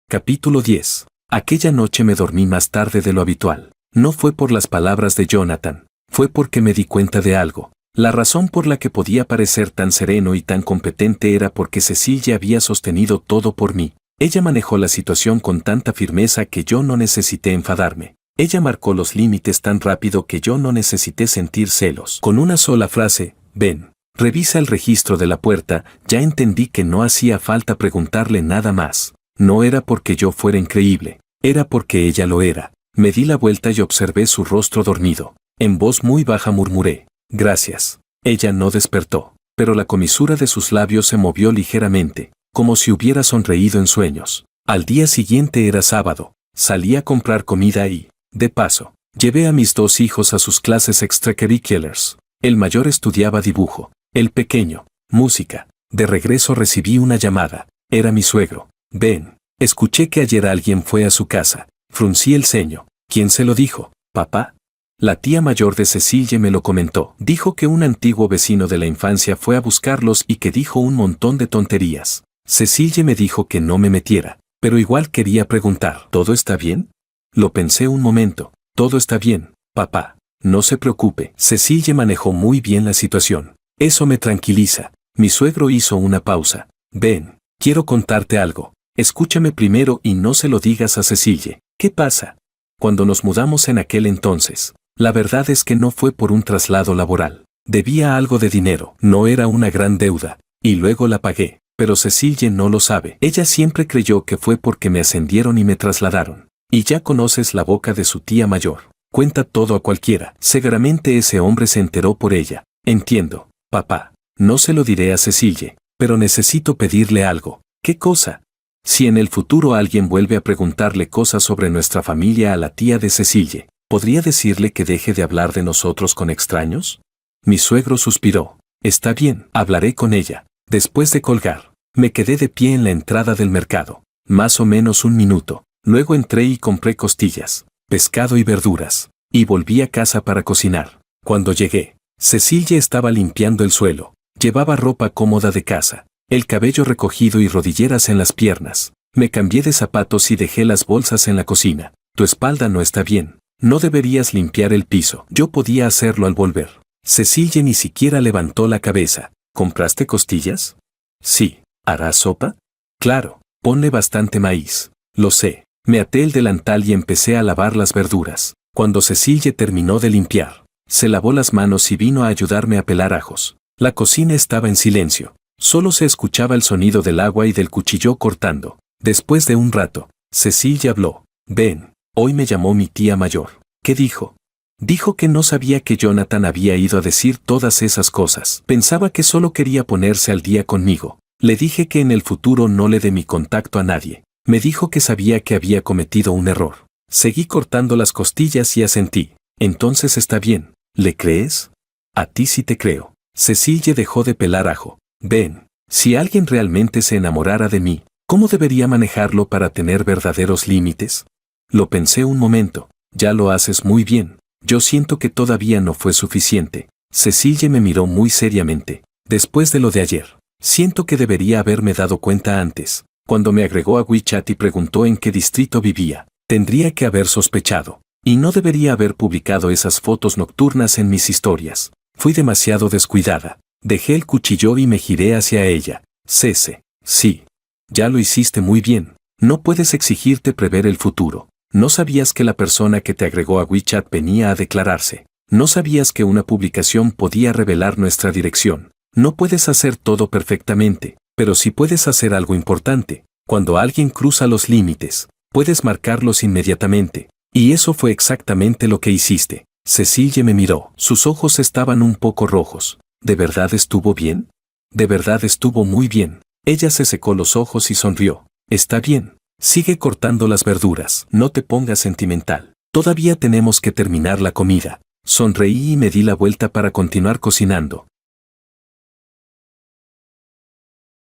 Capítulo 10. Aquella noche me dormí más tarde de lo habitual. No fue por las palabras de Jonathan, fue porque me di cuenta de algo. La razón por la que podía parecer tan sereno y tan competente era porque Cecilie había sostenido todo por mí. Ella manejó la situación con tanta firmeza que yo no necesité enfadarme. Ella marcó los límites tan rápido que yo no necesité sentir celos. Con una sola frase, ven, revisa el registro de la puerta, ya entendí que no hacía falta preguntarle nada más. No era porque yo fuera increíble, era porque ella lo era. Me di la vuelta y observé su rostro dormido. En voz muy baja murmuré, gracias. Ella no despertó, pero la comisura de sus labios se movió ligeramente, como si hubiera sonreído en sueños. Al día siguiente era sábado, salí a comprar comida y, de paso, llevé a mis 2 hijos a sus clases extracurriculars. El mayor estudiaba dibujo, el pequeño, música. De regreso recibí una llamada, era mi suegro. Ven, escuché que ayer alguien fue a su casa. Fruncí el ceño. ¿Quién se lo dijo? ¿Papá? La tía mayor de Cecilie me lo comentó. Dijo que un antiguo vecino de la infancia fue a buscarlos y que dijo un montón de tonterías. Cecilie me dijo que no me metiera, pero igual quería preguntar. ¿Todo está bien? Lo pensé un momento. Todo está bien, papá. No se preocupe. Cecilie manejó muy bien la situación. Eso me tranquiliza. Mi suegro hizo una pausa. Ven, quiero contarte algo. Escúchame primero y no se lo digas a Cecilie. ¿Qué pasa? Cuando nos mudamos en aquel entonces, la verdad es que no fue por un traslado laboral. Debía algo de dinero, no era una gran deuda, y luego la pagué, pero Cecilie no lo sabe. Ella siempre creyó que fue porque me ascendieron y me trasladaron. Y ya conoces la boca de su tía mayor. Cuenta todo a cualquiera. Seguramente ese hombre se enteró por ella. Entiendo, papá. No se lo diré a Cecilie, pero necesito pedirle algo. ¿Qué cosa? Si en el futuro alguien vuelve a preguntarle cosas sobre nuestra familia a la tía de Cecilie, ¿podría decirle que deje de hablar de nosotros con extraños? Mi suegro suspiró. Está bien, hablaré con ella. Después de colgar, me quedé de pie en la entrada del mercado. Más o menos un minuto. Luego entré y compré costillas, pescado y verduras, y volví a casa para cocinar. Cuando llegué, Cecilie estaba limpiando el suelo. Llevaba ropa cómoda de casa, el cabello recogido y rodilleras en las piernas. Me cambié de zapatos y dejé las bolsas en la cocina. Tu espalda no está bien. No deberías limpiar el piso. Yo podía hacerlo al volver. Cecilie ni siquiera levantó la cabeza. ¿Compraste costillas? Sí. ¿Harás sopa? Claro. Ponle bastante maíz. Lo sé. Me até el delantal y empecé a lavar las verduras. Cuando Cecilie terminó de limpiar, se lavó las manos y vino a ayudarme a pelar ajos. La cocina estaba en silencio. Solo se escuchaba el sonido del agua y del cuchillo cortando. Después de un rato, Cecilie habló. Ven, hoy me llamó mi tía mayor. ¿Qué dijo? Dijo que no sabía que Jonathan había ido a decir todas esas cosas. Pensaba que solo quería ponerse al día conmigo. Le dije que en el futuro no le dé mi contacto a nadie. Me dijo que sabía que había cometido un error. Seguí cortando las costillas y asentí. Entonces está bien. ¿Le crees? A ti sí te creo. Cecilie dejó de pelar ajo. Ven, si alguien realmente se enamorara de mí, ¿cómo debería manejarlo para tener verdaderos límites? Lo pensé un momento. Ya lo haces muy bien. Yo siento que todavía no fue suficiente. Cecilie me miró muy seriamente. Después de lo de ayer, siento que debería haberme dado cuenta antes. Cuando me agregó a WeChat y preguntó en qué distrito vivía, tendría que haber sospechado. Y no debería haber publicado esas fotos nocturnas en mis historias. Fui demasiado descuidada. Dejé el cuchillo y me giré hacia ella. Cece. Sí. Ya lo hiciste muy bien. No puedes exigirte prever el futuro. No sabías que la persona que te agregó a WeChat venía a declararse. No sabías que una publicación podía revelar nuestra dirección. No puedes hacer todo perfectamente, pero sí puedes hacer algo importante. Cuando alguien cruza los límites, puedes marcarlos inmediatamente. Y eso fue exactamente lo que hiciste. Cecilie me miró. Sus ojos estaban un poco rojos. ¿De verdad estuvo bien? De verdad estuvo muy bien. Ella se secó los ojos y sonrió. Está bien. Sigue cortando las verduras. No te pongas sentimental. Todavía tenemos que terminar la comida. Sonreí y me di la vuelta para continuar cocinando.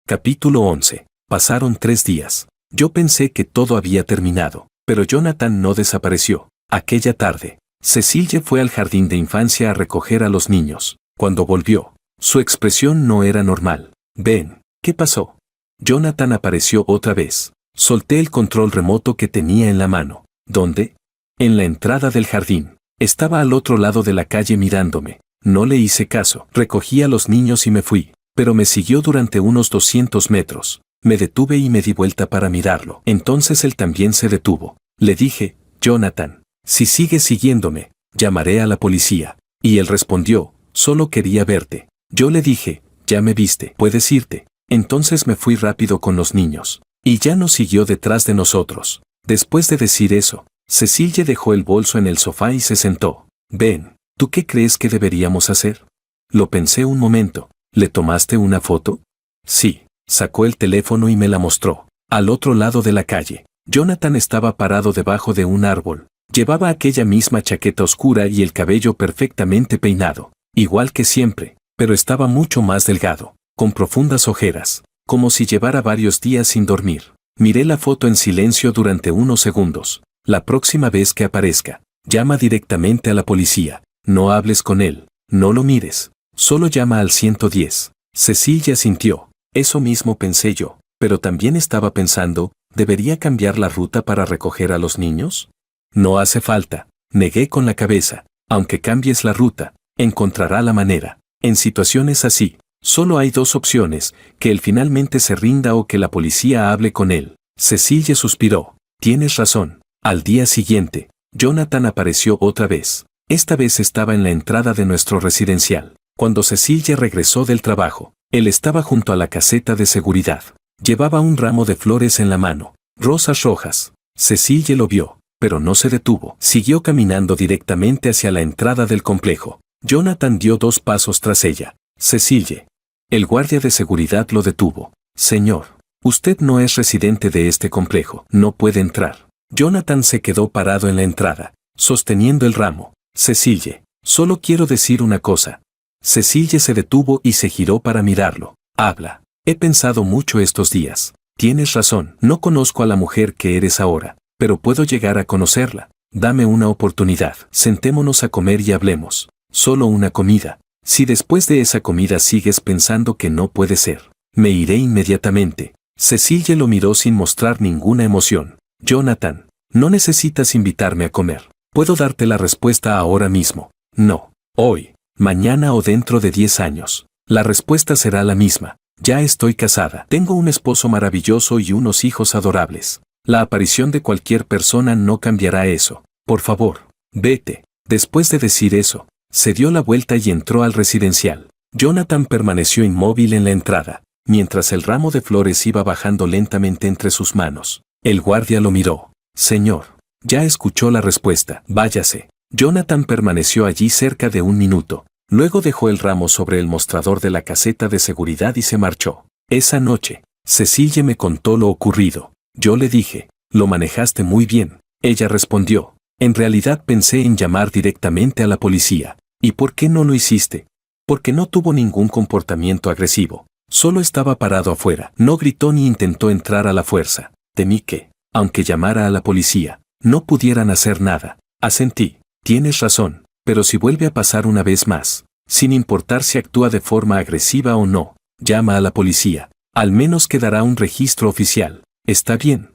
Capítulo 11. Pasaron 3 días. Yo pensé que todo había terminado, pero Jonathan no desapareció. Aquella tarde, Cecilie fue al jardín de infancia a recoger a los niños. Cuando volvió, su expresión no era normal. Ven, ¿qué pasó? Jonathan apareció otra vez. Solté el control remoto que tenía en la mano. ¿Dónde? En la entrada del jardín. Estaba al otro lado de la calle mirándome. No le hice caso. Recogí a los niños y me fui, pero me siguió durante unos 200 metros. Me detuve y me di vuelta para mirarlo. Entonces él también se detuvo. Le dije, Jonathan, si sigues siguiéndome, llamaré a la policía. Y él respondió, solo quería verte. Yo le dije, ya me viste, puedes irte. Entonces me fui rápido con los niños. Y ya no siguió detrás de nosotros. Después de decir eso, Cecilie dejó el bolso en el sofá y se sentó. Ven, ¿tú qué crees que deberíamos hacer? Lo pensé un momento. ¿Le tomaste una foto? Sí. Sacó el teléfono y me la mostró. Al otro lado de la calle, Jonathan estaba parado debajo de un árbol. Llevaba aquella misma chaqueta oscura y el cabello perfectamente peinado. Igual que siempre, pero estaba mucho más delgado, con profundas ojeras, como si llevara varios días sin dormir. Miré la foto en silencio durante unos segundos. La próxima vez que aparezca, llama directamente a la policía. No hables con él, no lo mires. Solo llama al 110. Cecilie asintió. Eso mismo pensé yo, pero también estaba pensando, ¿debería cambiar la ruta para recoger a los niños? No hace falta, negué con la cabeza. Aunque cambies la ruta, encontrará la manera. En situaciones así, solo hay 2 opciones, que él finalmente se rinda o que la policía hable con él. Cecilie suspiró. Tienes razón. Al día siguiente, Jonathan apareció otra vez. Esta vez estaba en la entrada de nuestro residencial. Cuando Cecilie regresó del trabajo, él estaba junto a la caseta de seguridad. Llevaba un ramo de flores en la mano, rosas rojas. Cecilie lo vio. pero no se detuvo. Siguió caminando directamente hacia la entrada del complejo. Jonathan dio 2 pasos tras ella. Cecille. El guardia de seguridad lo detuvo. Señor, usted no es residente de este complejo. No puede entrar. Jonathan se quedó parado en la entrada, sosteniendo el ramo. Cecille, solo quiero decir una cosa. Cecille se detuvo y se giró para mirarlo. Habla. He pensado mucho estos días. Tienes razón. No conozco a la mujer que eres ahora, pero puedo llegar a conocerla. Dame una oportunidad. Sentémonos a comer y hablemos. Solo una comida. Si después de esa comida sigues pensando que no puede ser, me iré inmediatamente. Cecille lo miró sin mostrar ninguna emoción. Jonathan, no necesitas invitarme a comer. Puedo darte la respuesta ahora mismo. No. Hoy, mañana o dentro de 10 años. La respuesta será la misma. Ya estoy casada. Tengo un esposo maravilloso y unos hijos adorables. La aparición de cualquier persona no cambiará eso. Por favor, vete. Después de decir eso, se dio la vuelta y entró al residencial. Jonathan permaneció inmóvil en la entrada, mientras el ramo de flores iba bajando lentamente entre sus manos. El guardia lo miró. Señor, ya escuchó la respuesta. Váyase. Jonathan permaneció allí cerca de 1 minuto. Luego dejó el ramo sobre el mostrador de la caseta de seguridad y se marchó. Esa noche, Cecille me contó lo ocurrido. Yo le dije, lo manejaste muy bien. Ella respondió, en realidad pensé en llamar directamente a la policía. ¿Y por qué no lo hiciste? Porque no tuvo ningún comportamiento agresivo. Solo estaba parado afuera. No gritó ni intentó entrar a la fuerza. Temí que, aunque llamara a la policía, no pudieran hacer nada. Asentí. Tienes razón, pero si vuelve a pasar una vez más, sin importar si actúa de forma agresiva o no, llama a la policía. Al menos quedará un registro oficial. ¿Está bien?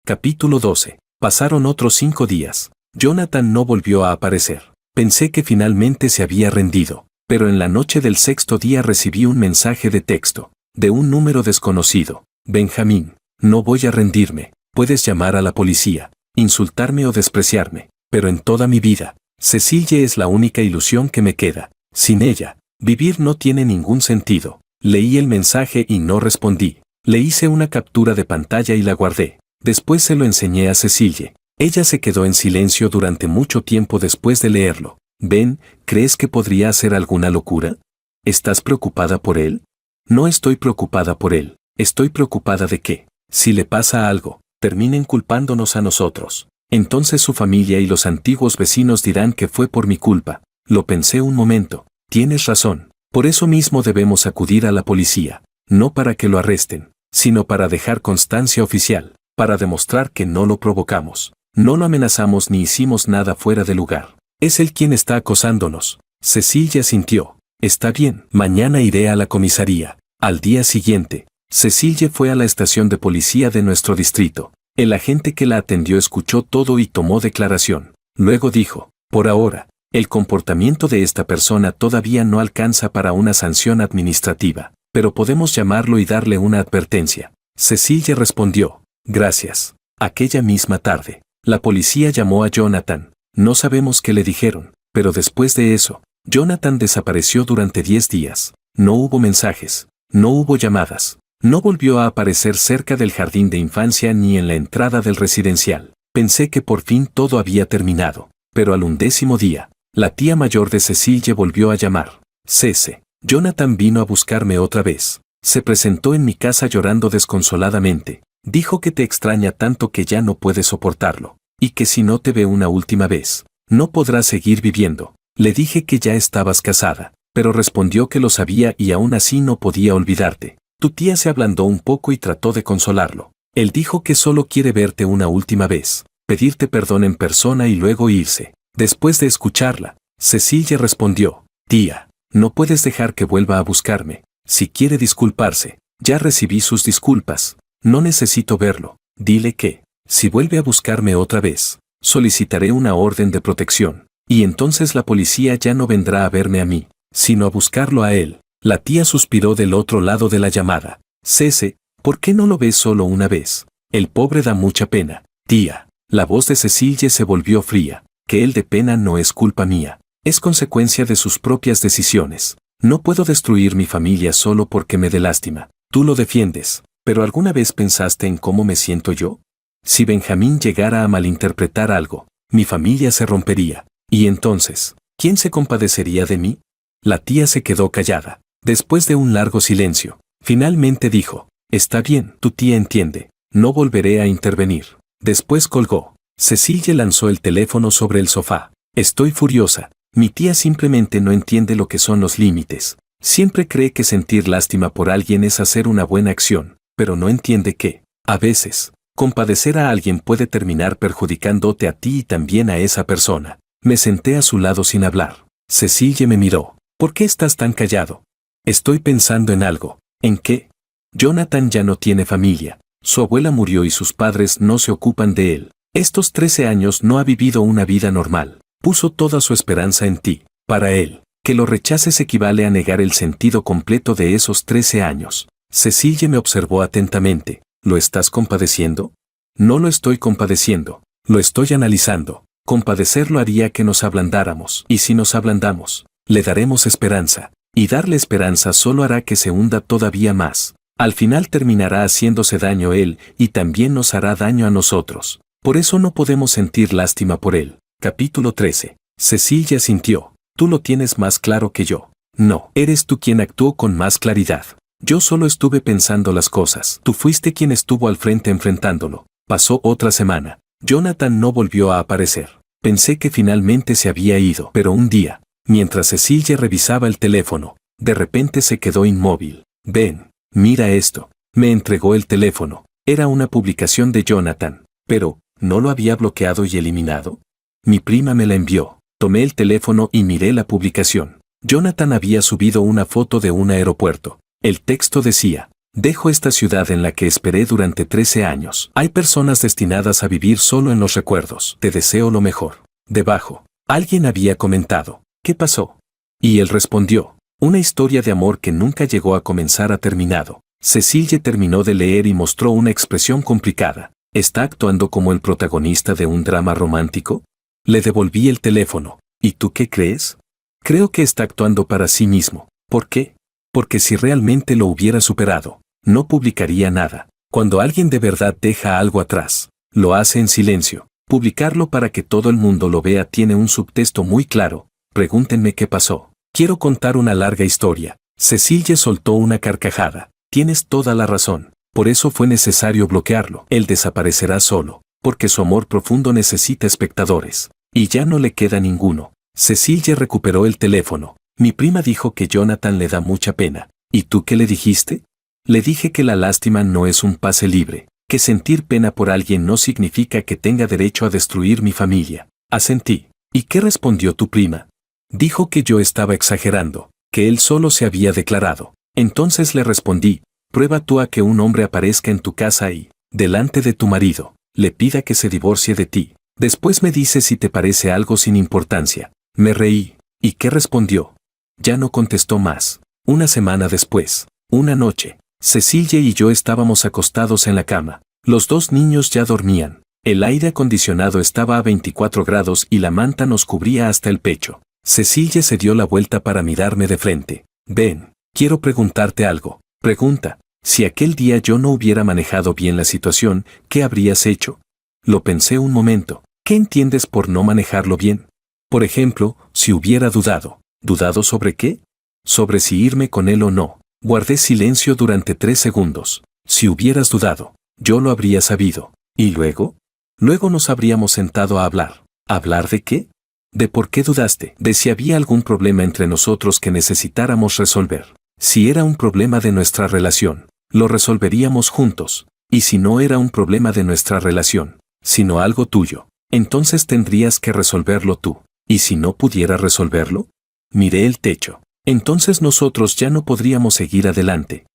Capítulo 12. Pasaron otros 5 días. Jonathan no volvió a aparecer. Pensé que finalmente se había rendido, pero en la noche del 6º día recibí un mensaje de texto, de un número desconocido. Benjamín, no voy a rendirme. Puedes llamar a la policía, insultarme o despreciarme, pero en toda mi vida, Cecille es la única ilusión que me queda. Sin ella, vivir no tiene ningún sentido. Leí el mensaje y no respondí. Le hice una captura de pantalla y la guardé. Después se lo enseñé a Cecille. Ella se quedó en silencio durante mucho tiempo después de leerlo. Ben, ¿crees que podría hacer alguna locura? ¿Estás preocupada por él? No estoy preocupada por él. Estoy preocupada de que, si le pasa algo, terminen culpándonos a nosotros. Entonces su familia y los antiguos vecinos dirán que fue por mi culpa. Lo pensé un momento. Tienes razón. Por eso mismo debemos acudir a la policía. No para que lo arresten, sino para dejar constancia oficial, para demostrar que no lo provocamos. No lo amenazamos ni hicimos nada fuera de lugar. Es él quien está acosándonos. Cecille asintió. Está bien, mañana iré a la comisaría. Al día siguiente, Cecille fue a la estación de policía de nuestro distrito. El agente que la atendió escuchó todo y tomó declaración. Luego dijo, por ahora, el comportamiento de esta persona todavía no alcanza para una sanción administrativa, pero podemos llamarlo y darle una advertencia. Cecille respondió, gracias. Aquella misma tarde, la policía llamó a Jonathan. No sabemos qué le dijeron, pero después de eso, Jonathan desapareció durante 10 días. No hubo mensajes, no hubo llamadas. No volvió a aparecer cerca del jardín de infancia ni en la entrada del residencial. Pensé que por fin todo había terminado, pero al 11º día, la tía mayor de Cecille volvió a llamar. Cece. Jonathan vino a buscarme otra vez. Se presentó en mi casa llorando desconsoladamente. Dijo que te extraña tanto que ya no puede soportarlo, y que si no te ve una última vez, no podrás seguir viviendo. Le dije que ya estabas casada, pero respondió que lo sabía y aún así no podía olvidarte. Tu tía se ablandó un poco y trató de consolarlo. Él dijo que solo quiere verte una última vez, pedirte perdón en persona y luego irse. Después de escucharla, Cecille respondió, tía, no puedes dejar que vuelva a buscarme. Si quiere disculparse, ya recibí sus disculpas. No necesito verlo. Dile que, si vuelve a buscarme otra vez, solicitaré una orden de protección, y entonces la policía ya no vendrá a verme a mí, sino a buscarlo a él. La tía suspiró del otro lado de la llamada. Cece, ¿por qué no lo ves solo una vez? El pobre da mucha pena. Tía, la voz de Cecille se volvió fría. Que él de pena no es culpa mía. Es consecuencia de sus propias decisiones. No puedo destruir mi familia solo porque me dé lástima. Tú lo defiendes. ¿Pero alguna vez pensaste en cómo me siento yo? Si Benjamín llegara a malinterpretar algo, mi familia se rompería. Y entonces, ¿quién se compadecería de mí? La tía se quedó callada. Después de un largo silencio, finalmente dijo, está bien, tu tía entiende, no volveré a intervenir. Después colgó. Cecilia lanzó el teléfono sobre el sofá. Estoy furiosa. Mi tía simplemente no entiende lo que son los límites. Siempre cree que sentir lástima por alguien es hacer una buena acción, pero no entiende que, a veces, compadecer a alguien puede terminar perjudicándote a ti y también a esa persona. Me senté a su lado sin hablar. Cecilia me miró. ¿Por qué estás tan callado? Estoy pensando en algo. ¿En qué? Jonathan ya no tiene familia. Su abuela murió y sus padres no se ocupan de él. Estos 13 años no ha vivido una vida normal. Puso toda su esperanza en ti. Para él, que lo rechaces equivale a negar el sentido completo de esos 13 años. Cecilia me observó atentamente. ¿Lo estás compadeciendo? No lo estoy compadeciendo. Lo estoy analizando. Compadecerlo haría que nos ablandáramos. Y si nos ablandamos, le daremos esperanza. Y darle esperanza solo hará que se hunda todavía más. Al final terminará haciéndose daño él y también nos hará daño a nosotros. Por eso no podemos sentir lástima por él. Capítulo 13. Cecilia sintió. Tú lo tienes más claro que yo. No, eres tú quien actuó con más claridad. Yo solo estuve pensando las cosas. Tú fuiste quien estuvo al frente enfrentándolo. Pasó otra semana. Jonathan no volvió a aparecer. Pensé que finalmente se había ido. Pero un día, mientras Cecilia revisaba el teléfono, de repente se quedó inmóvil. Ven, mira esto. Me entregó el teléfono. Era una publicación de Jonathan. Pero, ¿no lo había bloqueado y eliminado? Mi prima me la envió. Tomé el teléfono y miré la publicación. Jonathan había subido una foto de un aeropuerto. El texto decía, dejo esta ciudad en la que esperé durante 13 años. Hay personas destinadas a vivir solo en los recuerdos. Te deseo lo mejor. Debajo, alguien había comentado, ¿qué pasó? Y él respondió, una historia de amor que nunca llegó a comenzar ha terminado. Cecilia terminó de leer y mostró una expresión complicada. ¿Está actuando como el protagonista de un drama romántico? Le devolví el teléfono. ¿Y tú qué crees? Creo que está actuando para sí mismo. ¿Por qué? Porque si realmente lo hubiera superado, no publicaría nada. Cuando alguien de verdad deja algo atrás, lo hace en silencio. Publicarlo para que todo el mundo lo vea tiene un subtexto muy claro. Pregúntenme qué pasó. Quiero contar una larga historia. Cecilia soltó una carcajada. Tienes toda la razón. Por eso fue necesario bloquearlo. Él desaparecerá solo, porque su amor profundo necesita espectadores. Y ya no le queda ninguno. Cecilia recuperó el teléfono. Mi prima dijo que Jonathan le da mucha pena. ¿Y tú qué le dijiste? Le dije que la lástima no es un pase libre, que sentir pena por alguien no significa que tenga derecho a destruir mi familia. Asentí. ¿Y qué respondió tu prima? Dijo que yo estaba exagerando, que él solo se había declarado. Entonces le respondí, prueba tú a que un hombre aparezca en tu casa y, delante de tu marido, le pida que se divorcie de ti. Después me dice si te parece algo sin importancia. Me reí. ¿Y qué respondió? Ya no contestó más. Una semana después, una noche, Cecilia y yo estábamos acostados en la cama. Los dos niños ya dormían. El aire acondicionado estaba a 24 grados y la manta nos cubría hasta el pecho. Cecilia se dio la vuelta para mirarme de frente. Ven, quiero preguntarte algo. Pregunta, si aquel día yo no hubiera manejado bien la situación, ¿qué habrías hecho? Lo pensé un momento. ¿Qué entiendes por no manejarlo bien? Por ejemplo, si hubiera dudado. ¿Dudado sobre qué? Sobre si irme con él o no. Guardé silencio durante 3 segundos. Si hubieras dudado, yo lo habría sabido. ¿Y luego? Luego nos habríamos sentado a hablar. ¿Hablar de qué? De por qué dudaste, de si había algún problema entre nosotros que necesitáramos resolver. Si era un problema de nuestra relación, lo resolveríamos juntos. Y si no era un problema de nuestra relación, sino algo tuyo, entonces tendrías que resolverlo tú. ¿Y si no pudiera resolverlo? Miré el techo. Entonces nosotros ya no podríamos seguir adelante.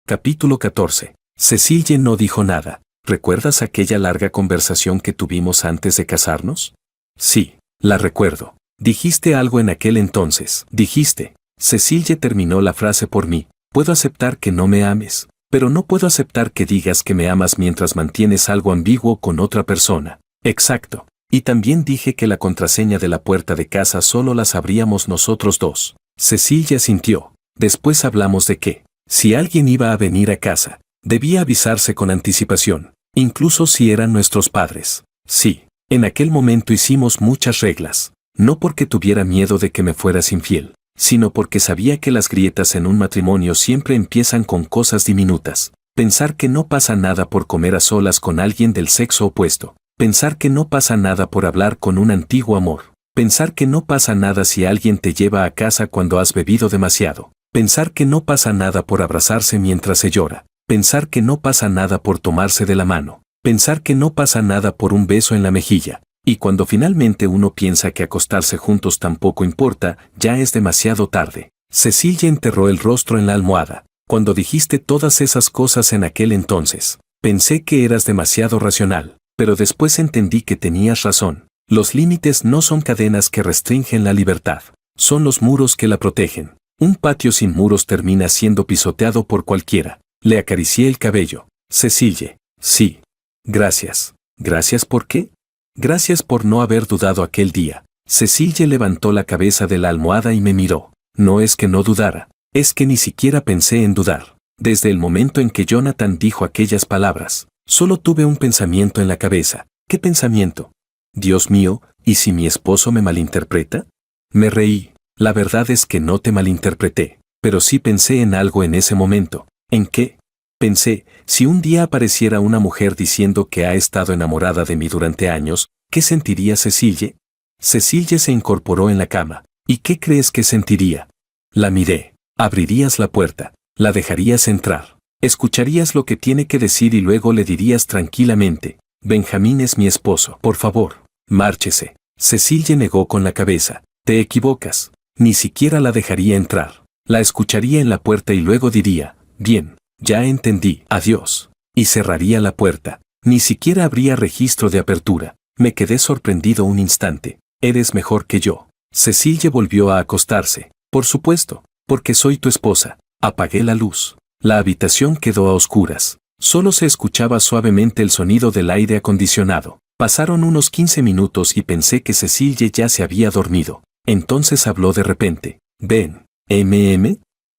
Capítulo 14. Cecilia no dijo nada. ¿Recuerdas aquella larga conversación que tuvimos antes de casarnos? Sí, la recuerdo. Dijiste algo en aquel entonces. Dijiste. Cecilia terminó la frase por mí. Puedo aceptar que no me ames, pero no puedo aceptar que digas que me amas mientras mantienes algo ambiguo con otra persona. Exacto. Y también dije que la contraseña de la puerta de casa solo la sabríamos nosotros dos. Cecilia sintió. Después hablamos de qué. Si alguien iba a venir a casa, debía avisarse con anticipación, incluso si eran nuestros padres. Sí, en aquel momento hicimos muchas reglas, no porque tuviera miedo de que me fueras infiel, sino porque sabía que las grietas en un matrimonio siempre empiezan con cosas diminutas. Pensar que no pasa nada por comer a solas con alguien del sexo opuesto. Pensar que no pasa nada por hablar con un antiguo amor. Pensar que no pasa nada si alguien te lleva a casa cuando has bebido demasiado. Pensar que no pasa nada por abrazarse mientras se llora. Pensar que no pasa nada por tomarse de la mano. Pensar que no pasa nada por un beso en la mejilla. Y cuando finalmente uno piensa que acostarse juntos tampoco importa, ya es demasiado tarde. Cecilia enterró el rostro en la almohada. Cuando dijiste todas esas cosas en aquel entonces, pensé que eras demasiado racional, pero después entendí que tenías razón. Los límites no son cadenas que restringen la libertad, son los muros que la protegen. Un patio sin muros termina siendo pisoteado por cualquiera. Le acaricié el cabello. Cecilia, sí. Gracias. ¿Gracias por qué? Gracias por no haber dudado aquel día. Cecilia levantó la cabeza de la almohada y me miró. No es que no dudara. Es que ni siquiera pensé en dudar. Desde el momento en que Jonathan dijo aquellas palabras, solo tuve un pensamiento en la cabeza. ¿Qué pensamiento? Dios mío, ¿y si mi esposo me malinterpreta? Me reí. La verdad es que no te malinterpreté, pero sí pensé en algo en ese momento. ¿En qué? Pensé, si un día apareciera una mujer diciendo que ha estado enamorada de mí durante años, ¿qué sentiría Cecilia? Cecilia se incorporó en la cama. ¿Y qué crees que sentiría? La miré. Abrirías la puerta, la dejarías entrar, escucharías lo que tiene que decir y luego le dirías tranquilamente, Benjamín es mi esposo, por favor, márchese. Cecilia negó con la cabeza, te equivocas, ni siquiera la dejaría entrar, la escucharía en la puerta y luego diría, bien, ya entendí, adiós, y cerraría la puerta, ni siquiera habría registro de apertura. Me quedé sorprendido un instante, eres mejor que yo. Cecilia volvió a acostarse, por supuesto. Porque soy tu esposa. Apagué la luz. La habitación quedó a oscuras. Solo se escuchaba suavemente el sonido del aire acondicionado. Pasaron unos 15 minutos y pensé que Cecilia ya se había dormido. Entonces habló de repente. Ven,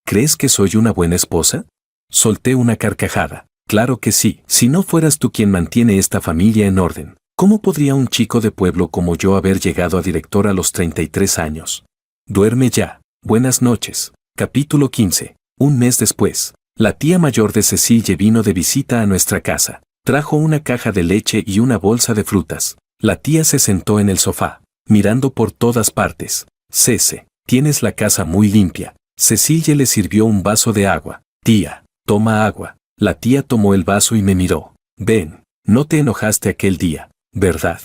¿crees que soy una buena esposa? Solté una carcajada. Claro que sí. Si no fueras tú quien mantiene esta familia en orden, ¿cómo podría un chico de pueblo como yo haber llegado a director a los 33 años? Duerme ya. Buenas noches. Capítulo 15. Un mes después, la tía mayor de Cecilia vino de visita a nuestra casa. Trajo una caja de leche y una bolsa de frutas. La tía se sentó en el sofá, mirando por todas partes. Cece, tienes la casa muy limpia. Cecilia le sirvió un vaso de agua. Tía, toma agua. La tía tomó el vaso y me miró. Ven, no te enojaste aquel día, ¿verdad?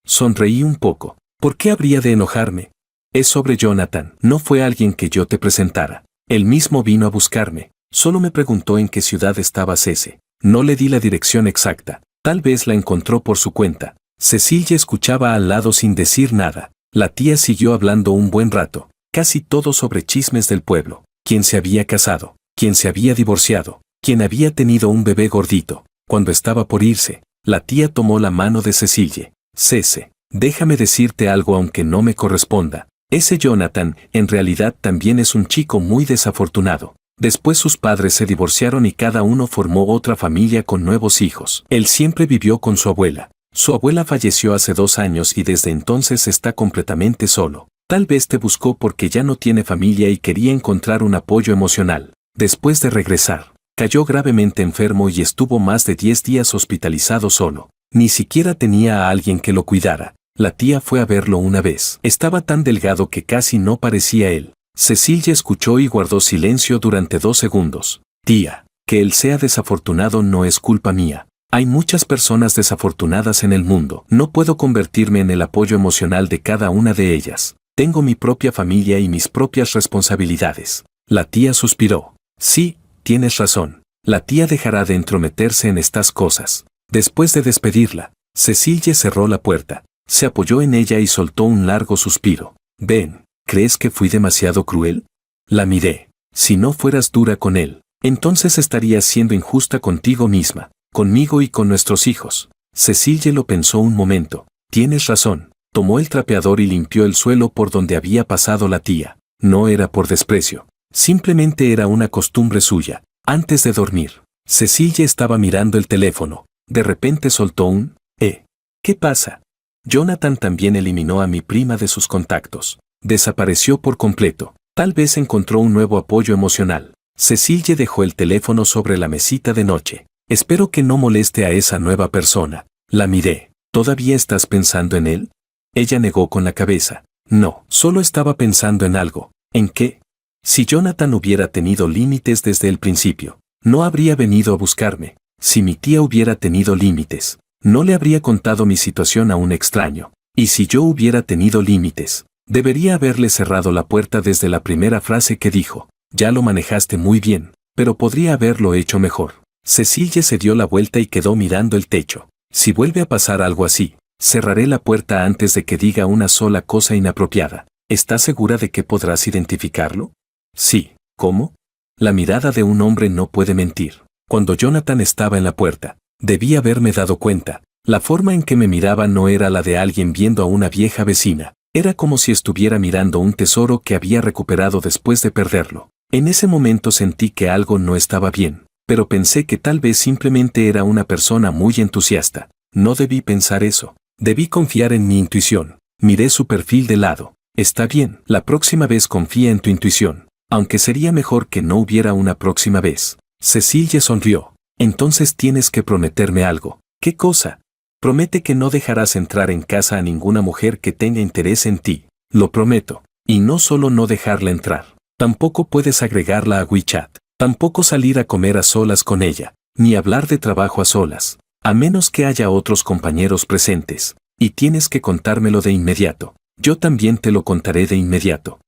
Sonreí un poco. ¿Por qué habría de enojarme? Es sobre Jonathan, no fue alguien que yo te presentara. Él mismo vino a buscarme, solo me preguntó en qué ciudad estaba Cece. No le di la dirección exacta, tal vez la encontró por su cuenta. Cecilia escuchaba al lado sin decir nada. La tía siguió hablando un buen rato, casi todo sobre chismes del pueblo. Quién se había casado, quién se había divorciado, quién había tenido un bebé gordito. Cuando estaba por irse, la tía tomó la mano de Cecilia. Cece, déjame decirte algo aunque no me corresponda. Ese Jonathan, en realidad también es un chico muy desafortunado. Después sus padres se divorciaron y cada uno formó otra familia con nuevos hijos. Él siempre vivió con su abuela. Su abuela falleció hace 2 años y desde entonces está completamente solo. Tal vez te buscó porque ya no tiene familia y quería encontrar un apoyo emocional. Después de regresar, cayó gravemente enfermo y estuvo más de 10 días hospitalizado solo. Ni siquiera tenía a alguien que lo cuidara. La tía fue a verlo una vez. Estaba tan delgado que casi no parecía él. Cecilia escuchó y guardó silencio durante 2 segundos. Tía, que él sea desafortunado no es culpa mía. Hay muchas personas desafortunadas en el mundo. No puedo convertirme en el apoyo emocional de cada una de ellas. Tengo mi propia familia y mis propias responsabilidades. La tía suspiró. Sí, tienes razón. La tía dejará de entrometerse en estas cosas. Después de despedirla, Cecilia cerró la puerta. Se apoyó en ella y soltó un largo suspiro. Ven, ¿crees que fui demasiado cruel? La miré. Si no fueras dura con él, entonces estarías siendo injusta contigo misma, conmigo y con nuestros hijos. Cecilia lo pensó un momento. Tienes razón. Tomó el trapeador y limpió el suelo por donde había pasado la tía. No era por desprecio. Simplemente era una costumbre suya. Antes de dormir, Cecilia estaba mirando el teléfono. De repente soltó un ¿Qué pasa? Jonathan también eliminó a mi prima de sus contactos. Desapareció por completo. Tal vez encontró un nuevo apoyo emocional. Cecilia dejó el teléfono sobre la mesita de noche. Espero que no moleste a esa nueva persona. La miré. ¿Todavía estás pensando en él? Ella negó con la cabeza. No, solo estaba pensando en algo. ¿En qué? Si Jonathan hubiera tenido límites desde el principio, no habría venido a buscarme. Si mi tía hubiera tenido límites, no le habría contado mi situación a un extraño. Y si yo hubiera tenido límites, debería haberle cerrado la puerta desde la primera frase que dijo. Ya lo manejaste muy bien, pero podría haberlo hecho mejor. Cecilia se dio la vuelta y quedó mirando el techo. Si vuelve a pasar algo así, cerraré la puerta antes de que diga una sola cosa inapropiada. ¿Estás segura de que podrás identificarlo? Sí. ¿Cómo? La mirada de un hombre no puede mentir. Cuando Jonathan estaba en la puerta, debí haberme dado cuenta. La forma en que me miraba no era la de alguien viendo a una vieja vecina. Era como si estuviera mirando un tesoro que había recuperado después de perderlo. En ese momento sentí que algo no estaba bien, pero pensé que tal vez simplemente era una persona muy entusiasta. No debí pensar eso. Debí confiar en mi intuición. Miré su perfil de lado. Está bien, la próxima vez confía en tu intuición. Aunque sería mejor que no hubiera una próxima vez. Cecilia sonrió. Entonces tienes que prometerme algo. ¿Qué cosa? Promete que no dejarás entrar en casa a ninguna mujer que tenga interés en ti. Lo prometo. Y no solo no dejarla entrar. Tampoco puedes agregarla a WeChat. Tampoco salir a comer a solas con ella. Ni hablar de trabajo a solas. A menos que haya otros compañeros presentes. Y tienes que contármelo de inmediato. Yo también te lo contaré de inmediato.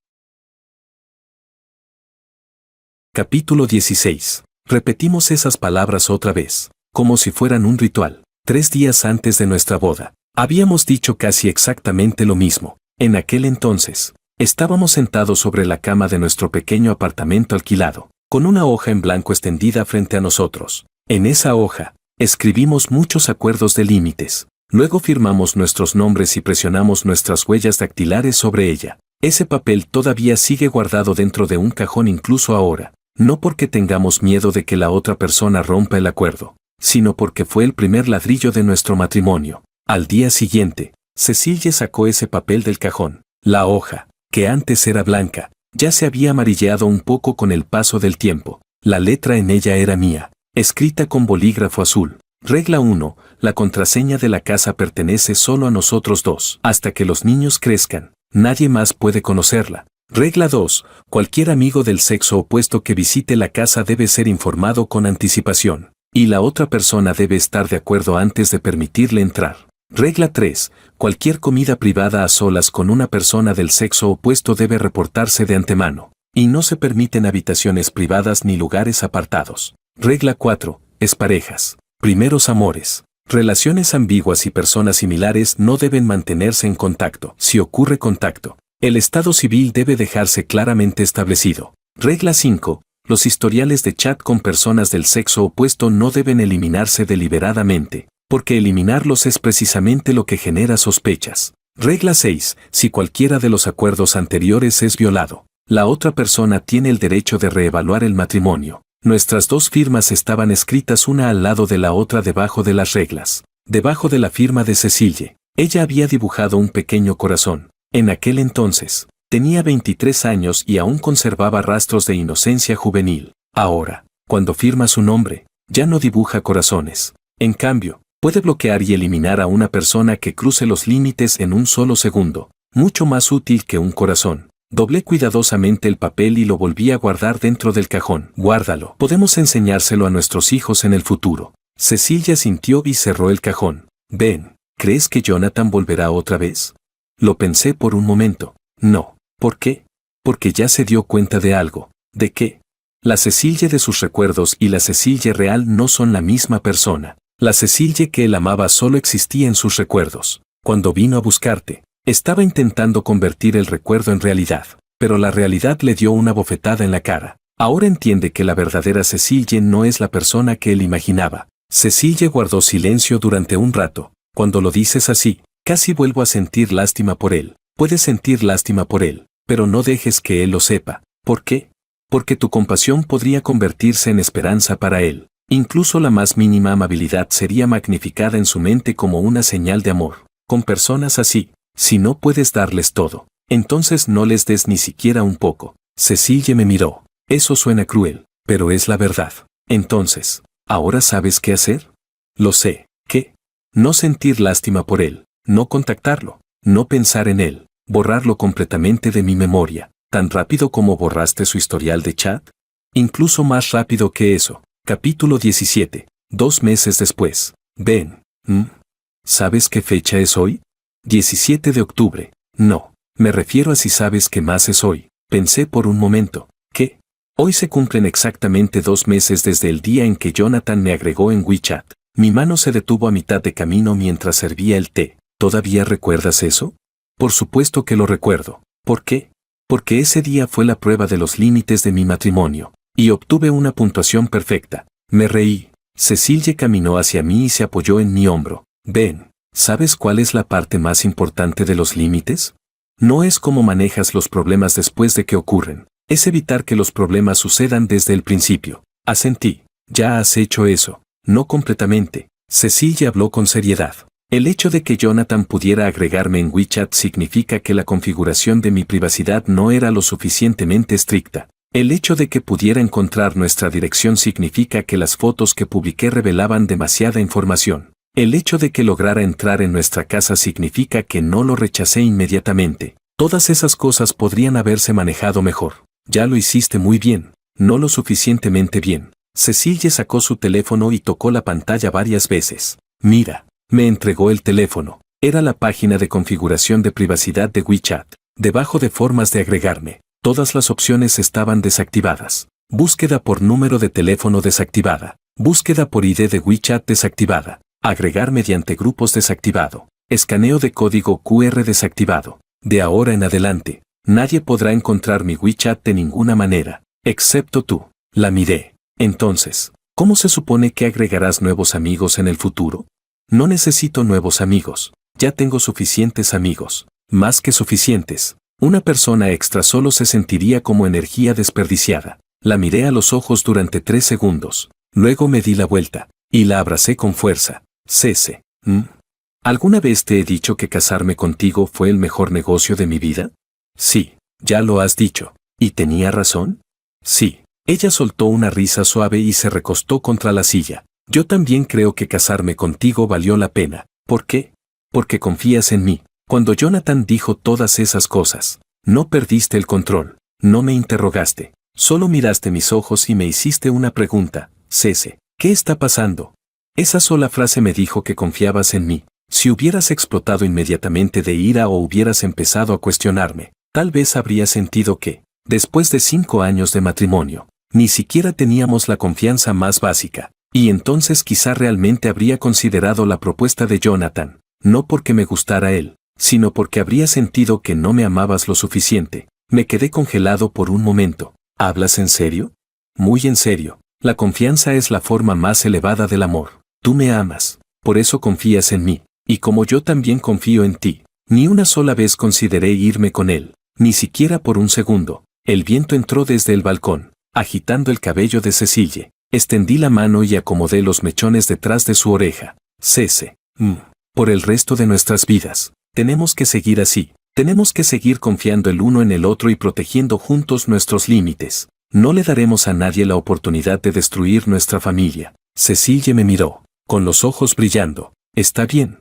Capítulo 16. Repetimos esas palabras otra vez, como si fueran un ritual. 3 días antes de nuestra boda, habíamos dicho casi exactamente lo mismo. En aquel entonces, estábamos sentados sobre la cama de nuestro pequeño apartamento alquilado, con una hoja en blanco extendida frente a nosotros. En esa hoja, escribimos muchos acuerdos de límites. Luego firmamos nuestros nombres y presionamos nuestras huellas dactilares sobre ella. Ese papel todavía sigue guardado dentro de un cajón incluso ahora. No porque tengamos miedo de que la otra persona rompa el acuerdo, sino porque fue el primer ladrillo de nuestro matrimonio. Al día siguiente, Cecilia sacó ese papel del cajón. La hoja, que antes era blanca, ya se había amarilleado un poco con el paso del tiempo. La letra en ella era mía, escrita con bolígrafo azul. Regla 1. La contraseña de la casa pertenece solo a nosotros dos. Hasta que los niños crezcan, nadie más puede conocerla. Regla 2. Cualquier amigo del sexo opuesto que visite la casa debe ser informado con anticipación, y la otra persona debe estar de acuerdo antes de permitirle entrar. Regla 3. Cualquier comida privada a solas con una persona del sexo opuesto debe reportarse de antemano, y no se permiten habitaciones privadas ni lugares apartados. Regla 4. Exparejas, primeros amores, relaciones ambiguas y personas similares no deben mantenerse en contacto. Si ocurre contacto, el estado civil debe dejarse claramente establecido. Regla 5. Los historiales de chat con personas del sexo opuesto no deben eliminarse deliberadamente, porque eliminarlos es precisamente lo que genera sospechas. Regla 6. Si cualquiera de los acuerdos anteriores es violado, la otra persona tiene el derecho de reevaluar el matrimonio. Nuestras dos firmas estaban escritas una al lado de la otra debajo de las reglas. Debajo de la firma de Cecilia, ella había dibujado un pequeño corazón. En aquel entonces, tenía 23 años y aún conservaba rastros de inocencia juvenil. Ahora, cuando firma su nombre, ya no dibuja corazones. En cambio, puede bloquear y eliminar a una persona que cruce los límites en un solo segundo, mucho más útil que un corazón. Doblé cuidadosamente el papel y lo volví a guardar dentro del cajón. Guárdalo. Podemos enseñárselo a nuestros hijos en el futuro. Cecilia sintió y cerró el cajón. Ben, ¿crees que Jonathan volverá otra vez? Lo pensé por un momento. No. ¿Por qué? Porque ya se dio cuenta de algo. ¿De qué? La Cecilia de sus recuerdos y la Cecilia real no son la misma persona. La Cecilia que él amaba solo existía en sus recuerdos. Cuando vino a buscarte, estaba intentando convertir el recuerdo en realidad, pero la realidad le dio una bofetada en la cara. Ahora entiende que la verdadera Cecilia no es la persona que él imaginaba. Cecilia guardó silencio durante un rato. Cuando lo dices así, casi vuelvo a sentir lástima por él. Puedes sentir lástima por él, pero no dejes que él lo sepa. ¿Por qué? Porque tu compasión podría convertirse en esperanza para él. Incluso la más mínima amabilidad sería magnificada en su mente como una señal de amor. Con personas así, si no puedes darles todo, entonces no les des ni siquiera un poco. Cecilia me miró. Eso suena cruel, pero es la verdad. Entonces, ¿ahora sabes qué hacer? Lo sé. ¿Qué? No sentir lástima por él, no contactarlo, no pensar en él, borrarlo completamente de mi memoria, tan rápido como borraste su historial de chat. Incluso más rápido que eso. Capítulo 17. 2 meses después. Ben. ¿Sabes qué fecha es hoy? 17 de octubre. No, me refiero a si sabes qué más es hoy. Pensé por un momento. ¿Qué? Hoy se cumplen exactamente 2 meses desde el día en que Jonathan me agregó en WeChat. Mi mano se detuvo a mitad de camino mientras servía el té. ¿Todavía recuerdas eso? Por supuesto que lo recuerdo. ¿Por qué? Porque ese día fue la prueba de los límites de mi matrimonio. Y obtuve una puntuación perfecta. Me reí. Cecilia caminó hacia mí y se apoyó en mi hombro. Ben, ¿sabes cuál es la parte más importante de los límites? No es cómo manejas los problemas después de que ocurren. Es evitar que los problemas sucedan desde el principio. Asentí. Ya has hecho eso. No completamente. Cecilia habló con seriedad. El hecho de que Jonathan pudiera agregarme en WeChat significa que la configuración de mi privacidad no era lo suficientemente estricta. El hecho de que pudiera encontrar nuestra dirección significa que las fotos que publiqué revelaban demasiada información. El hecho de que lograra entrar en nuestra casa significa que no lo rechacé inmediatamente. Todas esas cosas podrían haberse manejado mejor. Ya lo hiciste muy bien, no lo suficientemente bien. Cecilia sacó su teléfono y tocó la pantalla varias veces. Mira, me entregó el teléfono. Era la página de configuración de privacidad de WeChat. Debajo de formas de agregarme, todas las opciones estaban desactivadas. Búsqueda por número de teléfono desactivada. Búsqueda por ID de WeChat desactivada. Agregar mediante grupos desactivado. Escaneo de código QR desactivado. De ahora en adelante, nadie podrá encontrar mi WeChat de ninguna manera, excepto tú. La miré. Entonces, ¿cómo se supone que agregarás nuevos amigos en el futuro? No necesito nuevos amigos. Ya tengo suficientes amigos. Más que suficientes. Una persona extra solo se sentiría como energía desperdiciada. La miré a los ojos durante 3 segundos. Luego me di la vuelta y la abracé con fuerza. Cece. ¿Alguna vez te he dicho que casarme contigo fue el mejor negocio de mi vida? Sí, ya lo has dicho. ¿Y tenía razón? Sí. Ella soltó una risa suave y se recostó contra la silla. Yo también creo que casarme contigo valió la pena. ¿Por qué? Porque confías en mí. Cuando Jonathan dijo todas esas cosas, no perdiste el control, no me interrogaste, solo miraste mis ojos y me hiciste una pregunta. Cece, ¿qué está pasando? Esa sola frase me dijo que confiabas en mí. Si hubieras explotado inmediatamente de ira o hubieras empezado a cuestionarme, tal vez habría sentido que, después de 5 años de matrimonio, ni siquiera teníamos la confianza más básica, y entonces quizá realmente habría considerado la propuesta de Jonathan, no porque me gustara él, sino porque habría sentido que no me amabas lo suficiente. Me quedé congelado por un momento. ¿Hablas en serio? Muy en serio. La confianza es la forma más elevada del amor. Tú me amas, por eso confías en mí, y como yo también confío en ti. Ni una sola vez consideré irme con él, ni siquiera por un segundo. El viento entró desde el balcón, agitando el cabello de Cecilia. Extendí la mano y acomodé los mechones detrás de su oreja. Cece. Por el resto de nuestras vidas, tenemos que seguir así. Tenemos que seguir confiando el uno en el otro y protegiendo juntos nuestros límites. No le daremos a nadie la oportunidad de destruir nuestra familia. Cecilia me miró, con los ojos brillando. Está bien,